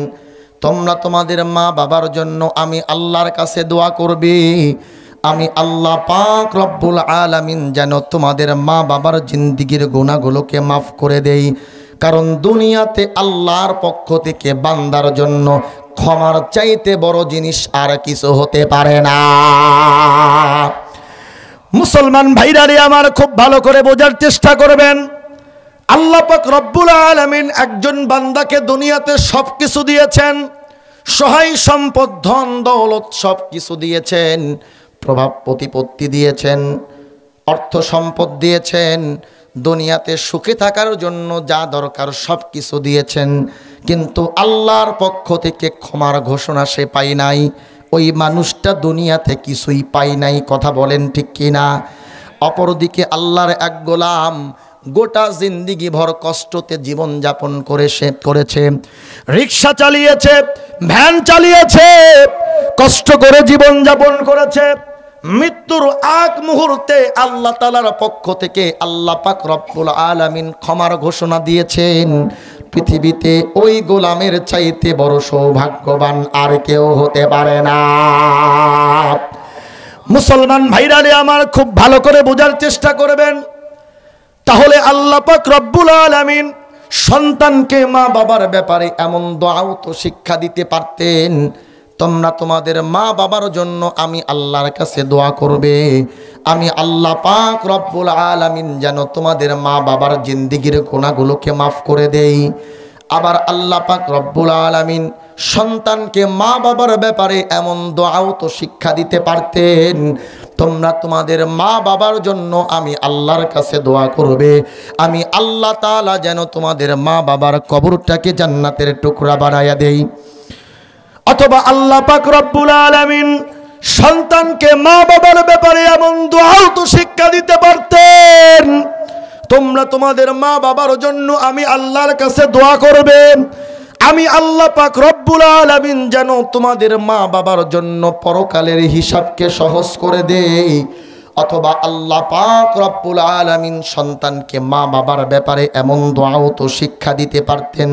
Speaker 1: তোমরা তোমাদের মা বাবার জন্য আমি আল্লাহর কাছে দোয়া করবে, আমি আল্লাহ পাক রব্বুল আলামিন যেন তোমাদের মা বাবার জিন্দেগীর গুনাহগুলোকে মাফ করে দেই। কারণ দুনিয়াতে আল্লাহর পক্ষ থেকে বান্দার জন্য ক্ষমার চাইতে বড় জিনিস আর কিছু হতে পারে না। মুসলমান ভাইরা রে আমার, খুব ভালো করে বোঝার চেষ্টা করবেন। আল্লাহ পাক রব্বুল আলামিন একজন বান্দাকে দুনিয়াতে সব কিছু দিয়েছেন, সহায় সম্পদ, ধন দৌলত সব কিছু দিয়েছেন, প্রভাব প্রতিপত্তি দিয়েছেন, অর্থ সম্পদ দিয়েছেন, দুনিয়াতে সুখে থাকার জন্য যা দরকার সব কিছু দিয়েছেন, কিন্তু আল্লাহর পক্ষ থেকে ক্ষমার ঘোষণা সে পাই নাই। ওই মানুষটা দুনিয়াতে কিছুই পায় নাই, কথা বলেন ঠিক কিনা? অপরদিকে আল্লাহর এক গোলাম গোটা জিন্দিগি ভর কষ্টতে জীবন যাপন করেছে, রিক্সা চালিয়েছে, ভ্যান চালিয়েছে, কষ্ট করে জীবন যাপন করেছে। মৃত্যুর আগ মুহূর্তে আল্লাহ তাআলার পক্ষ থেকে আল্লাহ পাক রব্বুল আলামিন ক্ষমার ঘোষণা দিয়েছেন। পৃথিবীতে ওই গোলামের চাইতে বড় সৌভাগ্যবান আর কেউ হতে পারে না। মুসলমান ভাইরা রে আমার, খুব ভালো করে বোঝার চেষ্টা করবেন। তাহলে আল্লাহ পাক রব্বুল আলামিন সন্তানকে মা বাবার ব্যাপারে এমন দোয়াও তো শিক্ষা দিতে পারতেন, তোমরা তোমাদের মা বাবার জন্য আমি আল্লাহর কাছে দোয়া করবে, আমি আল্লাহ পাক রব্বুল আলামিন যেন তোমাদের মা বাবার জিন্দেগির গুনাহগুলোকে মাফ করে দেই। আবার আল্লাহ পাক রব্বুল আলামিন সন্তানকে মা বাবার ব্যাপারে এমন দোয়াও তো শিক্ষা দিতে পারতেন, তোমরা তোমাদের মা বাবার জন্য আমি আল্লাহর কাছে দোয়া করবে, আমি আল্লাহ তাআলা যেন তোমাদের মা বাবার কবরটাকে জান্নাতের টুকরা বানায়া দেই। অথবা আল্লাহ পাক রব্বুল আলামিন সন্তানকে মা বাবার ব্যাপারে এমন দোয়াও তো শিক্ষা দিতে পারতেন, তোমরা তোমাদের মা বাবার জন্য আমি আল্লাহর কাছে দোয়া করবে, আমি আল্লাহ পাক রব্বুল আলামিন যেন তোমাদের মা বাবার জন্য পরকালের হিসাবকে সহজ করে দেই। অথবা আল্লাহ পাক রব্বুল আলামিন সন্তানকে মা বাবার ব্যাপারে এমন দোয়াও তো শিক্ষা দিতে পারতেন,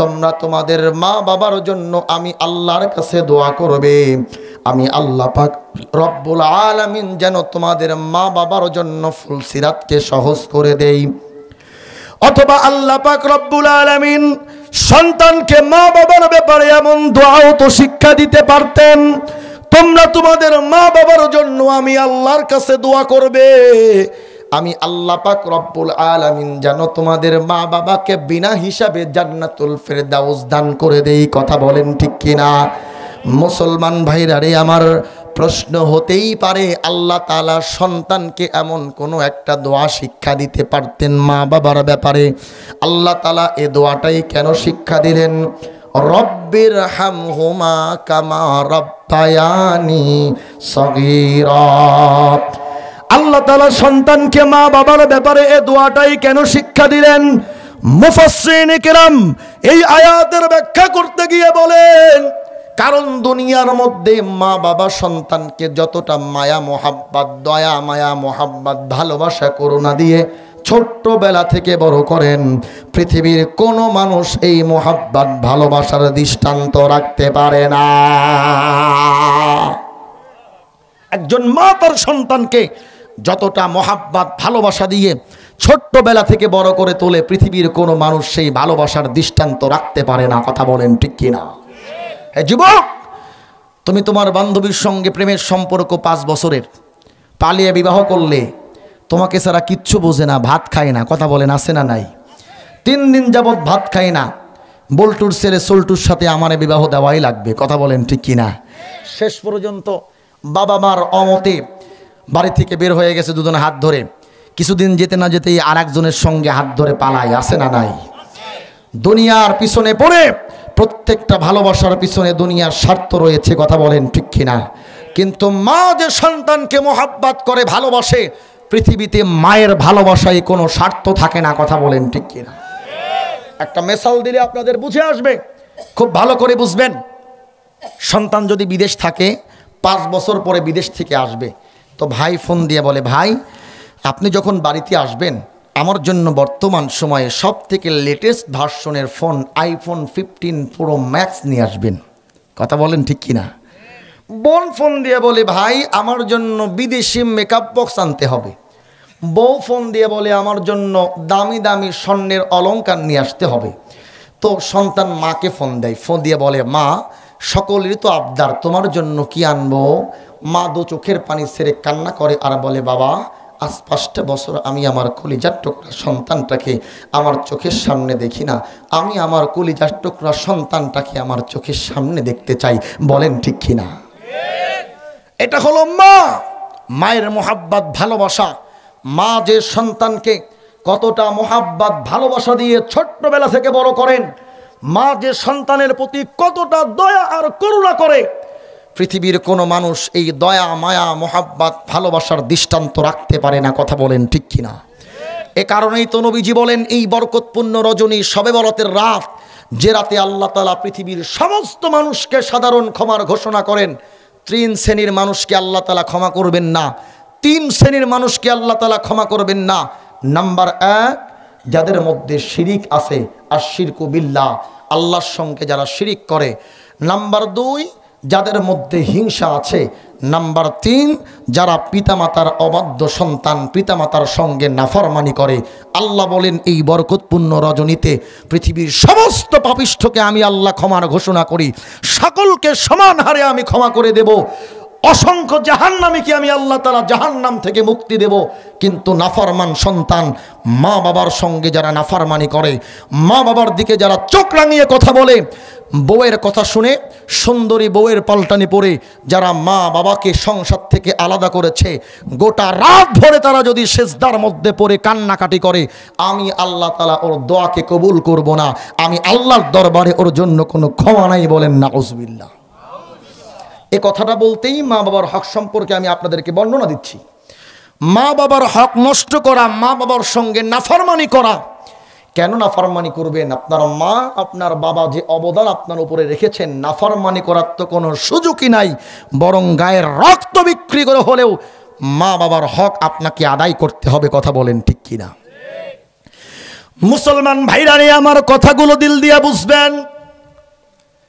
Speaker 1: তোমরা তোমাদের মা বাবার জন্য আমি আল্লাহর কাছে দোয়া করবে, আমি আল্লাহ পাক রব্বুল আলামিন যেন তোমাদের মা বাবার জন্য ফুলসিরাতকে সহজ করে দেই। অথবা আল্লাহ পাক রব্বুল আলামিন সন্তানকে মা বাবার ব্যাপারে এমন দোয়াও তো শিক্ষা দিতে পারতেন, তোমরা তোমাদের মা বাবার জন্য আমি আল্লাহর কাছে দোয়া করবে, আমি আল্লাহ পাক রব্বুল আলামিন যেন তোমাদের মা বাবাকে বিনা হিসাবে জান্নাতুল ফেরদাউস দান করে দেই। কথা বলেন ঠিক কিনা? মুসলমান ভাইরা রে আমার, প্রশ্ন হতেই পারে আল্লাহ তাআলা সন্তানকে এমন কোনো একটা দোয়া শিক্ষা দিতে পারতেন মা বাবার ব্যাপারে, আল্লাহ তাআলা এই দোয়াটাই কেন শিক্ষা দিলেন? রব্বির হামহুমা কামা রব্বায়ানি সগীরা। আল্লাহ তাআলা সন্তানকে মা বাবার ব্যাপারে এই দোয়াটাই কেন শিক্ষা দিলেন? মুফাসসিরিনে কেরাম এই আয়াতের ব্যাখ্যা করতে গিয়ে বলেন, কারণ দুনিয়ার মধ্যে মা বাবা সন্তানকে যতটা মায়া মোহাব্বত, দয়া মায়া মোহাব্বত, ভালোবাসা করুণা দিয়ে ছোট্টবেলা থেকে বড় করেন, পৃথিবীর কোনো মানুষ এই মোহাব্বত ভালোবাসার দৃষ্টান্ত রাখতে পারে না। একজন মা তার সন্তানকে যতটা মোহাব্বত ভালোবাসা দিয়ে ছোট্টবেলা থেকে বড় করে তোলে, পৃথিবীর কোনো মানুষ সেই ভালোবাসার দৃষ্টান্ত রাখতে পারে না। কথা বলেন ঠিক কিনা? যুবক, তুমি তোমার বান্ধবীর সঙ্গে প্রেমের সম্পর্ক 5 বছরের, পালিয়ে বিবাহ করলে, তোমাকে ছাড়া কিচ্ছু বোঝে না, ভাত খায় না। কথা বলেন আছে না নাই? 3 দিন যাবৎ ভাত খায় না, বল্টুর ছেলে সোল্টুর সাথে আমারে বিবাহ দেওয়াই লাগবে। কথা বলেন ঠিক কিনা? শেষ পর্যন্ত বাবা মার অমতে বাড়ি থেকে বের হয়ে গেছে দুজনে হাত ধরে, কিছুদিন যেতে না যেতেই আর একজনের সঙ্গে হাত ধরে পালায়। আছে না নাই? দুনিয়ার পিছনে পড়ে, প্রত্যেকটা ভালোবাসার পিছনে দুনিয়ার স্বার্থ রয়েছে। কথা বলেন ঠিক কিনা? কিন্তু মা যে সন্তানকে মোহাব্বত করে ভালোবাসে, পৃথিবীতে মায়ের ভালোবাসায় কোনো স্বার্থ থাকে না। কথা বলেন ঠিক কিনা? একটা মেসাল দিলে আপনাদের বুঝে আসবে, খুব ভালো করে বুঝবেন। সন্তান যদি বিদেশ থাকে, 5 বছর পরে বিদেশ থেকে আসবে, তো ভাই ফোন দিয়ে বলে, ভাই আপনি যখন বাড়িতে আসবেন আমার জন্য বর্তমান সময়ে সব থেকে লেটেস্ট ভার্সনের ফোন আইফোন 15 প্রো ম্যাক্স নিয়ে আসবেন। কথা বলেন ঠিক কিনা? বোন ফোন দিয়ে বলে, ভাই আমার জন্য বিদেশি মেকআপ বক্স আনতে হবে। বউ ফোন দিয়ে বলে, আমার জন্য দামি দামি স্বর্ণের অলংকার নিয়ে আসতে হবে। তো সন্তান মাকে ফোন দেয়, ফোন দিয়ে বলে, মা সকলেরই তো আবদার, তোমার জন্য কি আনবো? মা 2 চোখের পানি ছেড়ে কান্না করে আর বলে, বাবা আজ 5টা বছর আমি আমার কলিজার টুকরা সন্তানটাকে আমার চোখের সামনে দেখি না, আমি আমার কলিজার টুকরা সন্তানটাকে আমার চোখের সামনে দেখতে চাই। বলেন ঠিক কিনা? এটা হলো মা, মায়ের মোহাব্বত ভালোবাসা। মা যে সন্তানকে কতটা মোহাব্বত ভালোবাসা দিয়ে ছোট্টবেলা থেকে বড় করেন, মা যে সন্তানের প্রতি কতটা দয়া আর করুণা করে, পৃথিবীর কোনো মানুষ এই দয়া মায়া মোহাব্বত ভালোবাসার দৃষ্টান্ত রাখতে পারে না। কথা বলেন ঠিক কিনা? এ কারণেই তো নবীজি বলেন এই বরকতপূর্ণ রজনী শবে বরাতের রাত, যে রাতে আল্লাহ তাআলা পৃথিবীর সমস্ত মানুষকে সাধারণ ক্ষমার ঘোষণা করেন, 3 শ্রেণীর মানুষকে আল্লাহ তাআলা ক্ষমা করবেন না। 3 শ্রেণীর মানুষকে আল্লাহ তাআলা ক্ষমা করবেন না। নাম্বার 1, যাদের মধ্যে শিরিক আছে, আর শিরকু বিল্লাহ, আল্লাহর সঙ্গে যারা শিরিক করে। নাম্বার 2, যাদের মধ্যে হিংসা আছে। নাম্বার 3, যারা পিতামাতার অবাধ্য সন্তান, পিতামাতার সঙ্গে নাফরমানি করে। আল্লাহ বলেন এই বরকতপূর্ণ রজনীতে পৃথিবীর সমস্ত পাপিষ্ঠকে আমি আল্লাহ ক্ষমার ঘোষণা করি, সকলকে সমান হারে আমি ক্ষমা করে দেব। অসংখ্য জাহান্নামীকে আমি আল্লাহ তাআলা জাহান্নাম থেকে মুক্তি দেব। কিন্তু নাফরমান সন্তান, মা বাবার সঙ্গে যারা নাফরমানি করে, মা বাবার দিকে যারা চোখ রাঙিয়ে কথা বলে, বউয়ের কথা শুনে সুন্দরী বউয়ের পাল্টানি পরে যারা মা বাবাকে সংসার থেকে আলাদা করেছে, গোটা রাত ধরে তারা যদি সেজদার মধ্যে পড়ে কান্নাকাটি করে, আমি আল্লাহ তাআলা ওর দোয়াকে কবুল করব না। আমি আল্লাহর দরবারে ওর জন্য কোনো ক্ষমা নাই। বলেন নাউজুবিল্লাহ। এই কথাটা বলতেই মা বাবার হক সম্পর্কে আমি আপনাদেরকে বর্ণনা দিচ্ছি। মা বাবার হক নষ্ট করা, মা বাবার সঙ্গে নাফরমানি করা। কেন নাফরমানি করবেন? আপনার মা আপনার বাবা যে অবদান আপনার উপরে রেখেছেন, নাফরমানি করার তো কোনো সুযোগই নাই। বরং গায়ের রক্ত বিক্রি করে হলেও মা বাবার হক আপনাকে আদায় করতে হবে। কথা বলেন ঠিক কিনা? মুসলমান ভাইরা, আমার কথাগুলো দিল দিয়া বুঝবেন।